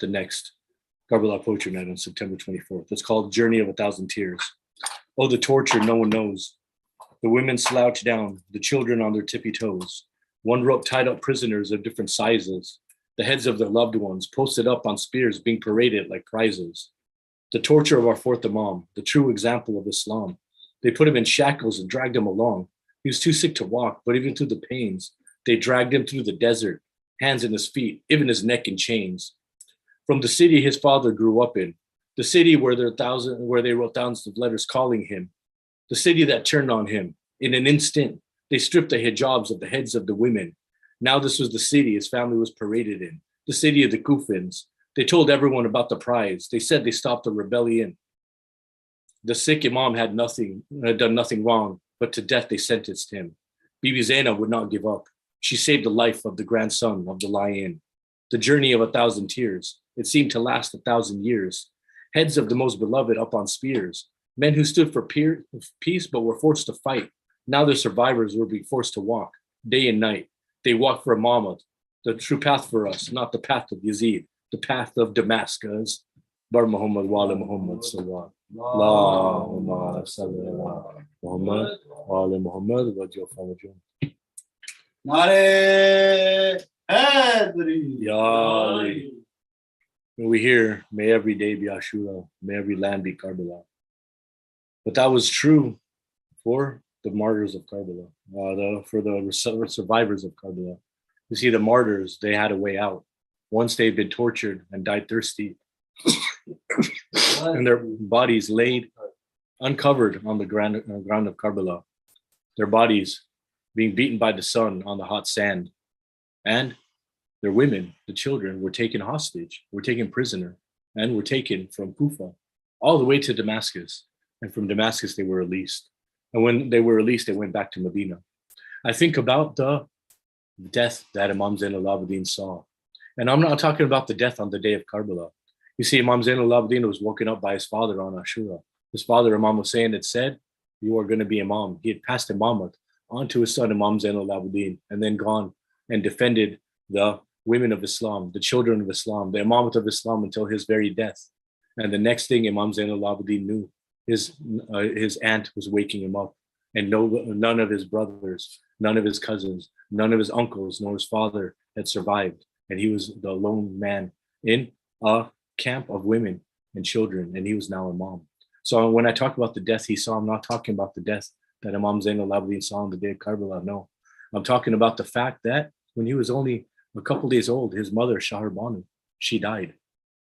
next Karbala Poetry Night on September 24th. It's called Journey of 1,000 Tears. Oh, the torture no one knows. The women slouch down, the children on their tippy toes. One rope tied up prisoners of different sizes. The heads of their loved ones posted up on spears being paraded like prizes. The torture of our fourth Imam, the true example of Islam. They put him in shackles and dragged him along. He was too sick to walk, but even through the pains, they dragged him through the desert, hands in his feet, even his neck in chains. From the city his father grew up in, the city where they wrote thousands of letters calling him, the city that turned on him. In an instant, they stripped the hijabs of the heads of the women. Now this was the city his family was paraded in, the city of the Kufins. They told everyone about the prize. They said they stopped the rebellion. The sick Imam had done nothing wrong, but to death they sentenced him. Bibi Zainab would not give up. She saved the life of the grandson of the lion. The journey of 1,000 tears. It seemed to last 1,000 years. Heads of the most beloved up on spears. Men who stood for peace but were forced to fight. Now the survivors were being forced to walk day and night. They walked for Muhammad, the true path for us, not the path of Yazid, the path of Damascus. Bar Muhammad wa ala Muhammad sallallahu. Allahumma salli ala Muhammad wa ala Muhammad wa jawfa. Nare Hadri. Ya Ali. When we hear, may every day be Ashura, may every land be Karbala. But that was true for the martyrs of Karbala, for the survivors of Karbala. You see, the martyrs, they had a way out. Once they'd been tortured and died thirsty, and their bodies laid uncovered on the ground of Karbala, their bodies being beaten by the sun on the hot sand, and their women, the children, were taken hostage, were taken prisoner, and were taken from Kufa all the way to Damascus. And from Damascus, they were released. And when they were released, they went back to Medina. I think about the death that Imam Zain al-Abidin saw. And I'm not talking about the death on the day of Karbala. You see, Imam Zain al-Abidin was woken up by his father on Ashura. His father, Imam Hussein, had said, you are going to be Imam. He had passed Imamate on to his son, Imam Zain al-Abidin, and then gone and defended the women of Islam, the children of Islam, the Imamate of Islam until his very death. And the next thing Imam Zain al-Abidin knew, his aunt was waking him up, and none of his brothers, none of his cousins, none of his uncles, nor his father had survived. And he was the lone man in a camp of women and children, and he was now Imam. So when I talk about the death he saw, I'm not talking about the death that Imam Zain al-Abidin saw on the day of Karbala. No, I'm talking about the fact that when he was only a couple days old, his mother, Shahar Banu, she died.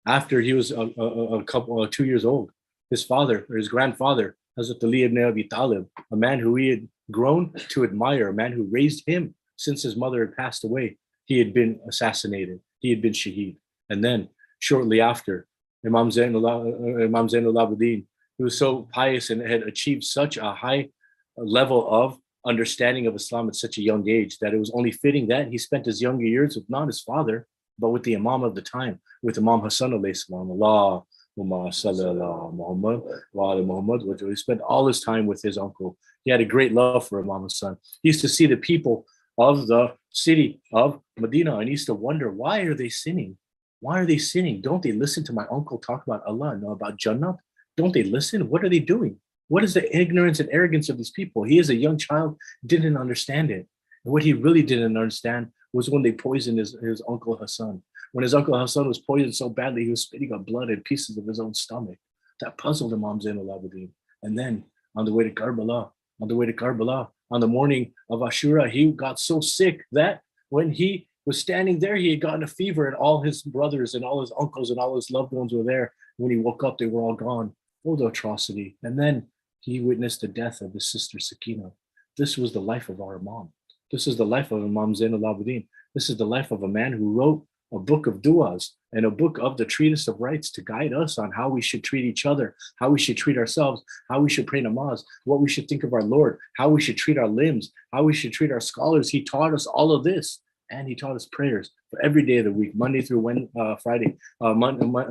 After he was a couple, 2 years old, his father, or his grandfather, Hazrat Ali ibn Abi Talib, a man who he had grown to admire, a man who raised him since his mother had passed away, he had been assassinated. He had been shaheed. And then shortly after, Imam Zain al-Abidin, he was so pious and had achieved such a high level of understanding of Islam at such a young age that it was only fitting that he spent his younger years with not his father, but with the Imam of the time, with Imam Hassan alayhi salam. Allahumma salli ala Muhammad wa ala Muhammad. He spent all his time with his uncle. He had a great love for Imam Hassan. He used to see the people of the city of Medina and he used to wonder, why are they sinning? Why are they sinning? Don't they listen to my uncle talk about Allah and about Jannah? Don't they listen? What are they doing? What is the ignorance and arrogance of these people? He, as a young child, didn't understand it. And what he really didn't understand was when they poisoned his uncle Hassan. When his uncle Hassan was poisoned so badly, he was spitting up blood and pieces of his own stomach. That puzzled Imam Zain al-Abidin. And then on the way to Karbala, on the morning of Ashura, he got so sick that when he was standing there, he had gotten a fever, and all his brothers and all his uncles and all his loved ones were there. When he woke up, they were all gone. Oh, the atrocity. And then he witnessed the death of his sister Sakina. This was the life of our Imam. This is the life of Imam Zain al-Abidin. This is the life of a man who wrote a book of du'as and a book of the Treatise of Rights to guide us on how we should treat each other, how we should treat ourselves, how we should pray namaz, what we should think of our Lord, how we should treat our limbs, how we should treat our scholars. He taught us all of this, and he taught us prayers for every day of the week, Monday through Friday,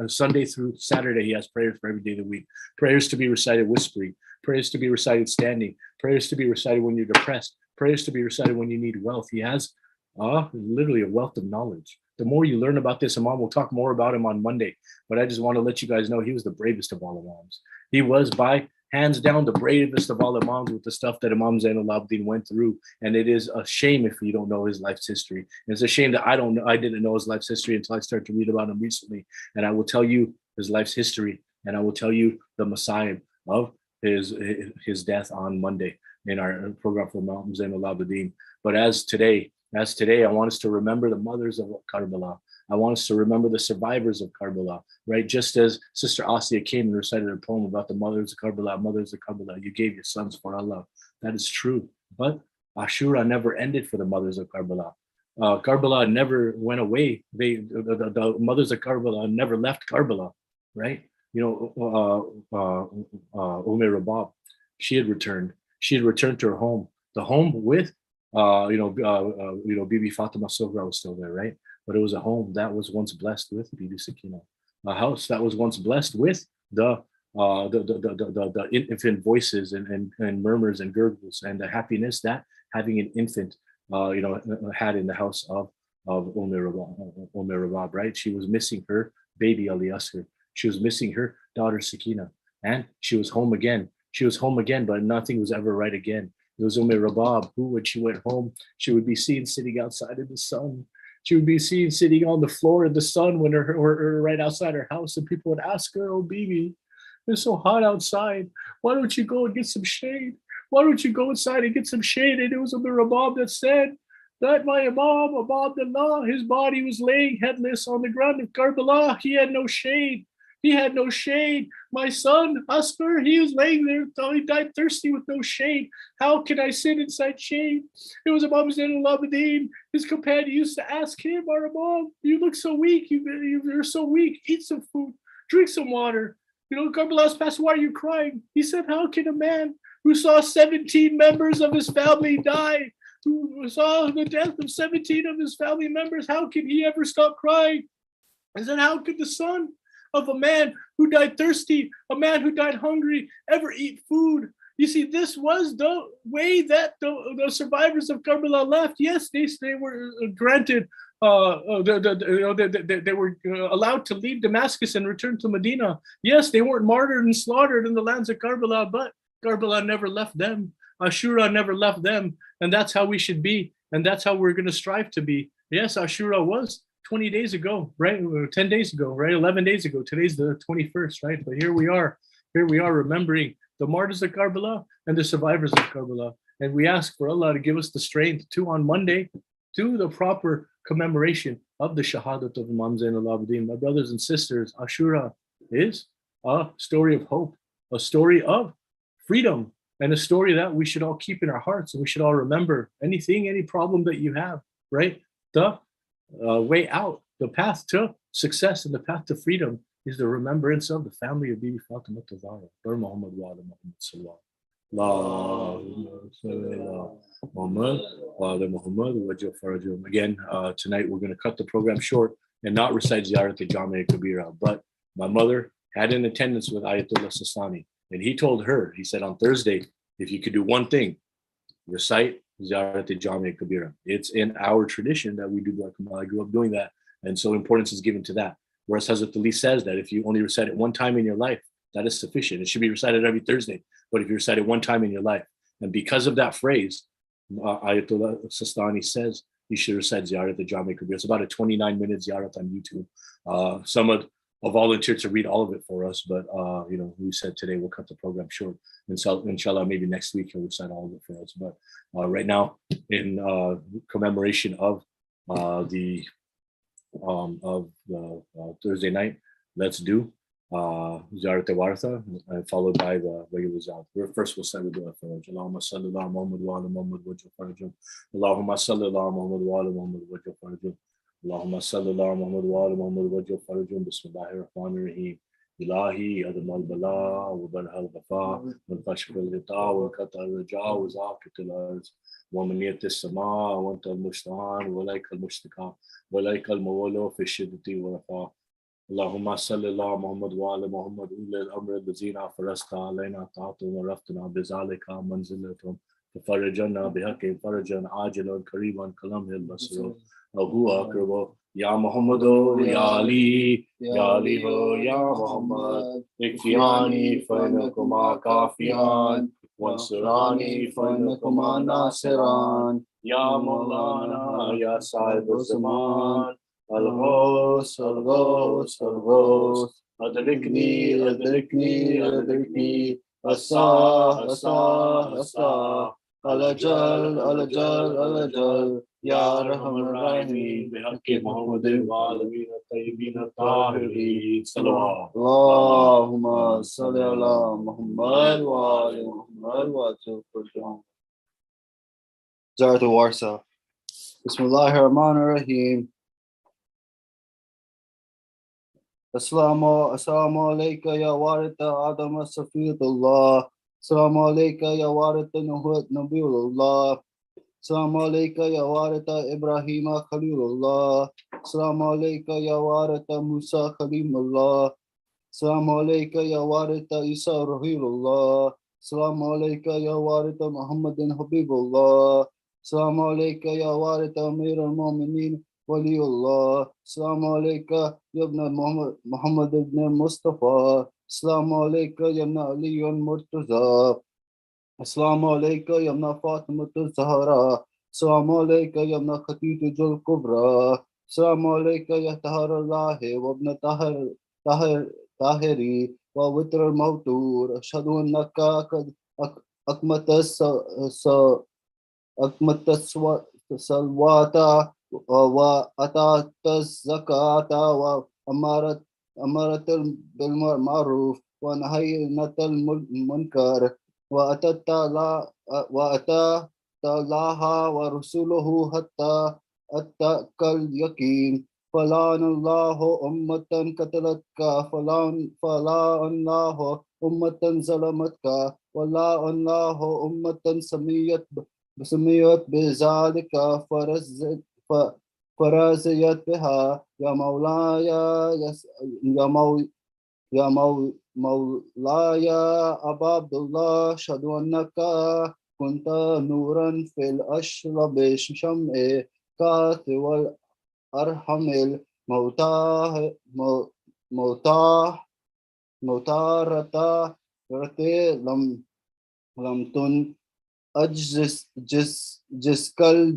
Sunday through Saturday. He has prayers for every day of the week. Prayers to be recited whispering, prayers to be recited standing, prayers to be recited when you're depressed, prayers to be recited when you need wealth. He has literally a wealth of knowledge. The more you learn about this Imam, we'll talk more about him on Monday, but I just want to let you guys know he was the bravest of all Imams. He was by hands down the bravest of all Imams with the stuff that Imam Zain al-Abidin went through. And it is a shame if you don't know his life's history. And it's a shame that I didn't know his life's history until I started to read about him recently. And I will tell you his life's history, and I will tell you the Messiah of his death on Monday in our program for Imam Zain al-Abidin. But as today, I want us to remember the mothers of Karbala. I want us to remember the survivors of Karbala, right? Just as Sister Asiya came and recited a poem about the mothers of Karbala, you gave your sons for Allah. That is true. But Ashura never ended for the mothers of Karbala. Karbala never went away. The mothers of Karbala never left Karbala, right? You know, Rabab, she had returned. She had returned to her home. The home with Bibi Fatima Sohra was still there, right? But it was a home that was once blessed with Bibi Sakina, a house that was once blessed with the infant voices and murmurs and gurgles and the happiness that having an infant, had in the house of Rabab, right? She was missing her baby al-Asr. She was missing her daughter Sakina, and she was home again. She was home again, but nothing was ever right again. It was Rabab who, when she went home, she would be seen sitting outside in the sun. She would be seen sitting on the floor in the sun when her right outside her house, and people would ask her, "Oh, Bibi, it's so hot outside. Why don't you go and get some shade? Why don't you go inside and get some shade?" And it was Rabab that said that my Imam, Abdullah, his body was laying headless on the ground of Karbala. He had no shade. He had no shade. My son, Asr, he was laying there until he died thirsty with no shade. How can I sit inside shade? It was Imam Zain al-Abidin. His companion used to ask him, "Our Imam, you look so weak. You're so weak. Eat some food. Drink some water." Karbala's past, why are you crying? He said, how can a man who saw 17 members of his family die, who saw the death of 17 of his family members, how can he ever stop crying? I said, how could the son of a man who died thirsty, a man who died hungry, ever eat food? You see, this was the way that the survivors of Karbala left. Yes, they were granted, they were allowed to leave Damascus and return to Medina. Yes, they weren't martyred and slaughtered in the lands of Karbala, but Karbala never left them. Ashura never left them. And that's how we should be. And that's how we're going to strive to be. Yes, Ashura was 20 days ago, right? 10 days ago, right? 11 days ago. Today's the 21st, right? But here we are remembering the martyrs of Karbala and the survivors of Karbala. And we ask for Allah to give us the strength to, on Monday, do the proper commemoration of the Shahadat of Imam Zain al-Abidin. My brothers and sisters, Ashura is a story of hope, a story of freedom, and a story that we should all keep in our hearts, and we should all remember any problem that you have, right? The way out, the path to success and the path to freedom is the remembrance of the family of Bibi Fatima Tazara. Muhammad wa ala Muhammad sallallahu Muhammad. Again, tonight we're going to cut the program short and not recite Ziyarat al-Jamia Kabira, but my mother had an attendance with Ayatollah Sistani, and he told her, he said on Thursday, if you could do one thing, recite Ziyarat al-Jamia Kabira. It's in our tradition that we do that. I grew up doing that, and so importance is given to that. Whereas Hazrat Ali says that if you only recite it one time in your life, that is sufficient. It should be recited every Thursday, but if you recite it one time in your life, and because of that phrase, Ayatollah Sistani says you should recite Ziyarat al-Jamia Kabira. It's about a 29-minute ziyarat on YouTube. Someone volunteered to read all of it for us, but we said today we'll cut the program short. And so, inshallah, maybe next week he'll recite all of it for us. But right now, in commemoration of the Thursday night, let's do Ziyarat al-Waratha, followed by the regular Ziyarat. First, we'll say the dua for Allahumma salli ala Muhammad wa ala Muhammad wajh farajum. Allahumma salli ala Muhammad wa ala Muhammad wajh farajum. Allahumma salli ala Muhammad wa ala Muhammad wajh farajum. Bismillahir Rahmanir Rahim. Ilahi adam al-bala wa barha al-ghafa wa kashf al-ghita wa qata al-raja wa zaqat al-arz wa maniyat as-sama wa anta al-mushta'an wa laika al-mushtaka wa laika al-mawla fi shiddati wa rafa. Allahumma salli ala Muhammad wa ala Muhammad ulil amr al-lazina farasta alayna ta'atu wa raftana bizalika manzilatum farajana bihaqi farajan ajilan kariban kalam al-basr Abu Akrabo Ya Muhammadu Ya Ali Ya Ali Ya Muhammad Ikfiyani fainakuma kafiyan Wansurani fainakuma nasiran Ya Maulana Ya Sahib al-Zaman Al-Ghaus Al-Ghaus Al-Ghaus Adrikni Adrikni Adrikni Asa Asa Asa Al-Ajal Al-Ajal Al-Ajal Ya Rahman Rahim Bihaqqi Muhammadin wa alamin at-tayyibin at-tahirin Salawat Allahumma salli ala Muhammad wa ala Muhammad wa ajil Ziyarat al-Warsa. Bismillahir Rahmanir Rahim. Assalamu alayka ya warita Adam as-Safiyatullah. Assalamu alayka ya warita Nuhud Nabiullah. Assalamu alayka ya warita Ibrahim Khalilullah. Assalamu alayka ya warita Musa Khalimullah. Assalamu alayka ya warita Isa Rahilullah. Assalamu alayka ya warita Muhammadin Habibullah. Assalamu alayka ya warita Amir al-Mu'minin Waliullah. Assalamu alayka ya ibn Muhammad ibn Mustafa. Assalamu alayka ya ibn Ali al-Murtaza. Assalamu alayka ya ibn Fatima al-Zahra. Assalamu alayka ya ibn Khadija al-Kubra. Assalamu alayka ya Tahar Allah wa ibn Tahiri wa Witr al-Mawtur. Ashhadu annaka qad akmata salwata wa atata zakata wa amarat bil ma'ruf wa nahayta al-munkar wa atata laha wa rasuluhu hatta attakal yaqin فلان الله أمة قتلتك فلا الله أمة ظلمتك ولا الله أمة سميت بذلك فرزيت بها يا مولاي مولاي أبا عبد الله أشهد أنك كنت نورا في الأشرب شمع كات والأرحم الموتاه موتارتا لم تن جسكل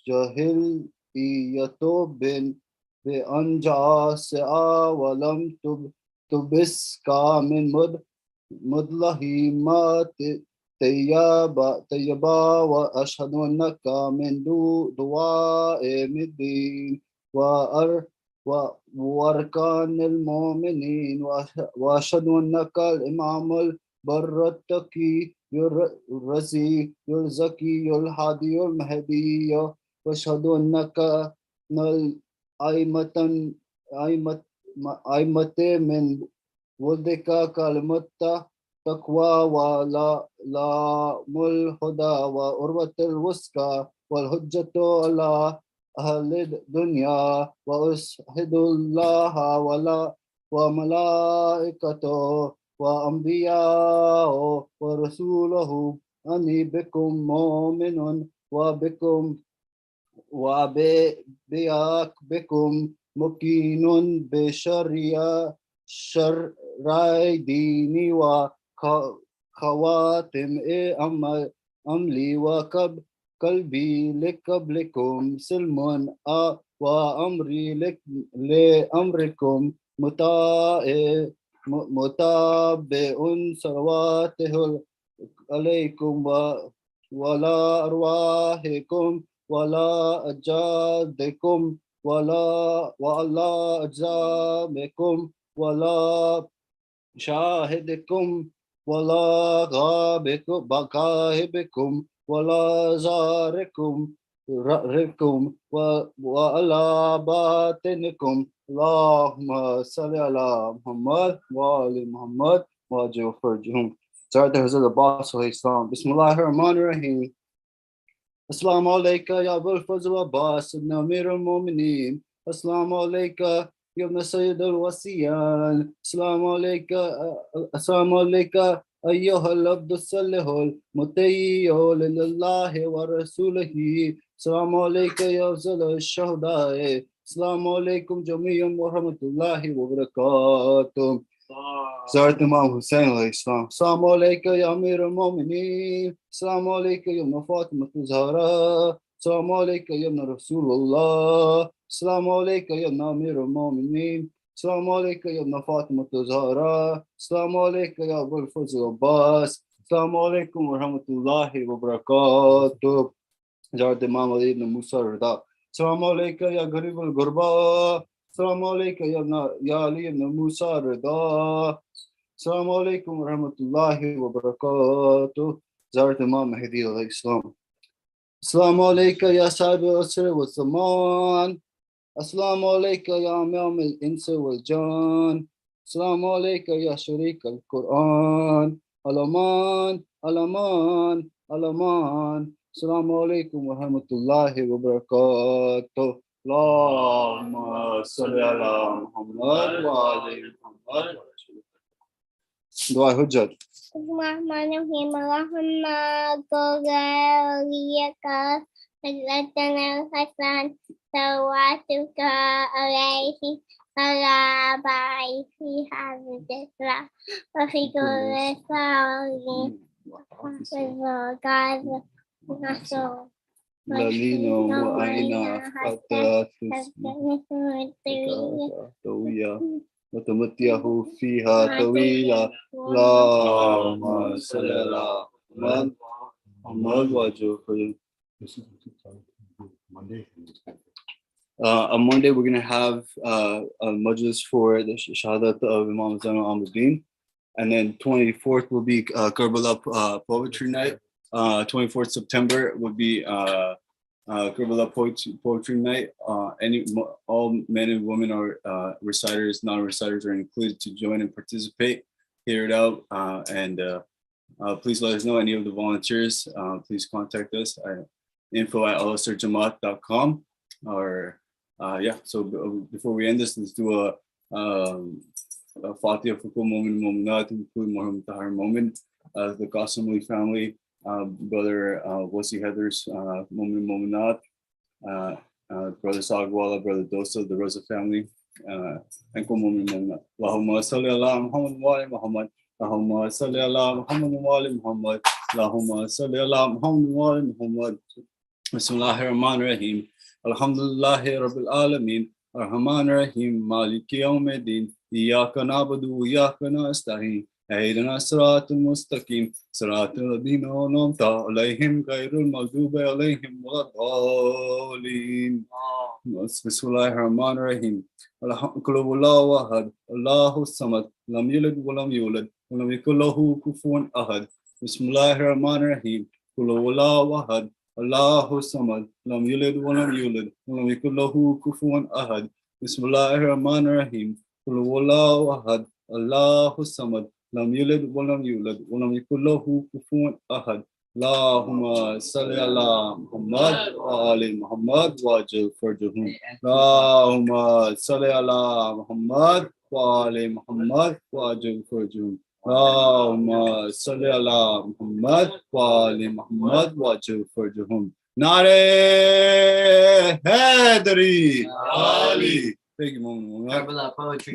جاهليتو بأنجاسا ولم تبسكا من مدلهمات طيبا وأشهد أنك من دعاء الدين وأركان المؤمنين وأشهد أنك الإمام البر التقي الرزي الزكي الهادي المهدي وأشهد أنك أئمة من ولدك كلمة تقوى ولا الهدى وأروة الوسكى والحجة على أهل الدنيا وأشهد الله وملائكته وأنبياءه ورسوله أني بكم مؤمن بكم مكين شرعي ديني وخواتم أملي قلبي لقبلكم سلم وأمري لأمركم متابع صلواته عليكم ولا أرواحكم ولا أجدادكم ولا أجزامكم ولا شاهدكم ولا غائبكم ولا زاركم وعلى باطنكم اللهم صل على محمد وآل محمد وعجل فرجهم. Start the Hazrat Abbas alayhi salam. Bismillahir Rahmanir Rahim. Assalamu alayka ya Abul Fazl Abbas ibn Amir al-Mu'mineen. Assalamu alayka ya ibn Sayyid al-Wasiyan. Assalamu alayka أيها العبد الصالح المطيع لله ورسوله. السلام عليك يا أفضل الشهداء. السلام عليكم جميعا ورحمة الله وبركاته. زارت إمام حسين عليه السلام. السلام عليك يا أمير المؤمنين. السلام عليك يا ابن فاطمة الزهراء. السلام عليك يا ابن رسول الله. السلام عليك يا ابن أمير المؤمنين. السلام عليك يا ابن فاطمة الزهراء. السلام عليك يا أبو الفضل عباس. السلام عليكم ورحمة الله وبركاته. زارت إمام علي بن موسى الرضا. السلام عليك يا غريب الغرباء. السلام عليك يا علي بن موسى الرضا. السلام عليكم ورحمة الله وبركاته. زارت إمام مهدي عليه السلام. السلام عليك يا صاحب العصر والزمان. السلام عليك يا إمام الإنس والجان. السلام عليك يا شريك القرآن. الأمان الأمان الأمان. السلام عليكم ورحمة الله وبركاته. اللهم صل على محمد وآل محمد. دعاء حجت. Bismillahirrahmanirrahim. Allahumma qawliyaka Sajlatana Hasan Sawatuka alayhi ala ba'i fi hadithra wa fi kulli sa'in wa fi naso لالينا وعينا حتى طويلة وتمتعه فيها طويلة. اللهم صل على محمد وعجل. On Monday, we're going to have a majlis for the Shahadat of Imam Zainul Abidin. And then 24th will be Karbala Poetry Night. 24th September would be Karbala poetry night. All men and women are reciters, non-reciters are included to join and participate, hear it out, and please let us know, any of the volunteers. Please contact us at info@al-asrjamaat.com. Or so before we end this, let's do a Fatiha for Mu'min Mu'minat, including Muharram Tahar moment. The Qasimli family, brother Wasi Heather's Mu'min Mu'minat, brother Sagwala, brother Dosa, the Rosa family, and Mu'min Mu'minat. Allahumma salli ala Muhammad wa ali Muhammad. Allahumma salli ala Muhammad wa ali Muhammad. Allahumma salli ala Muhammad wa ali Muhammad. Bismillahir Rahmanir Rahim. Alhamdulillahi Rabbil Alameen. Ar-Rahmanir Rahim. Maliki Yawmiddin. Iyyaka na'budu wa iyyaka nasta'in. اهدنا الصراط المستقيم صراط الذين أنعمت عليهم غير المغضوب عليهم ولا الضالين. بسم الله الرحمن الرحيم. قل هو الله أحد الله الصمد لم يلد ولم يولد ولم يكن له كفوا أحد. بسم الله الرحمن الرحيم. قل هو الله أحد الله الصمد لم يلد ولم يولد ولم يكن له كفوا أحد. بسم الله الرحمن الرحيم. قل هو الله أحد الله الصمد لم يلد ولم يولد ولم يكن له كفوا أحد. اللهم صل على محمد وآل محمد وعجل فرجهم. اللهم صل على محمد وآل محمد وعجل فرجهم. اللهم صل على محمد وآل محمد وعجل فرجهم. نعرہ حیدری علی. Thank you, Mom. Karbala poetry.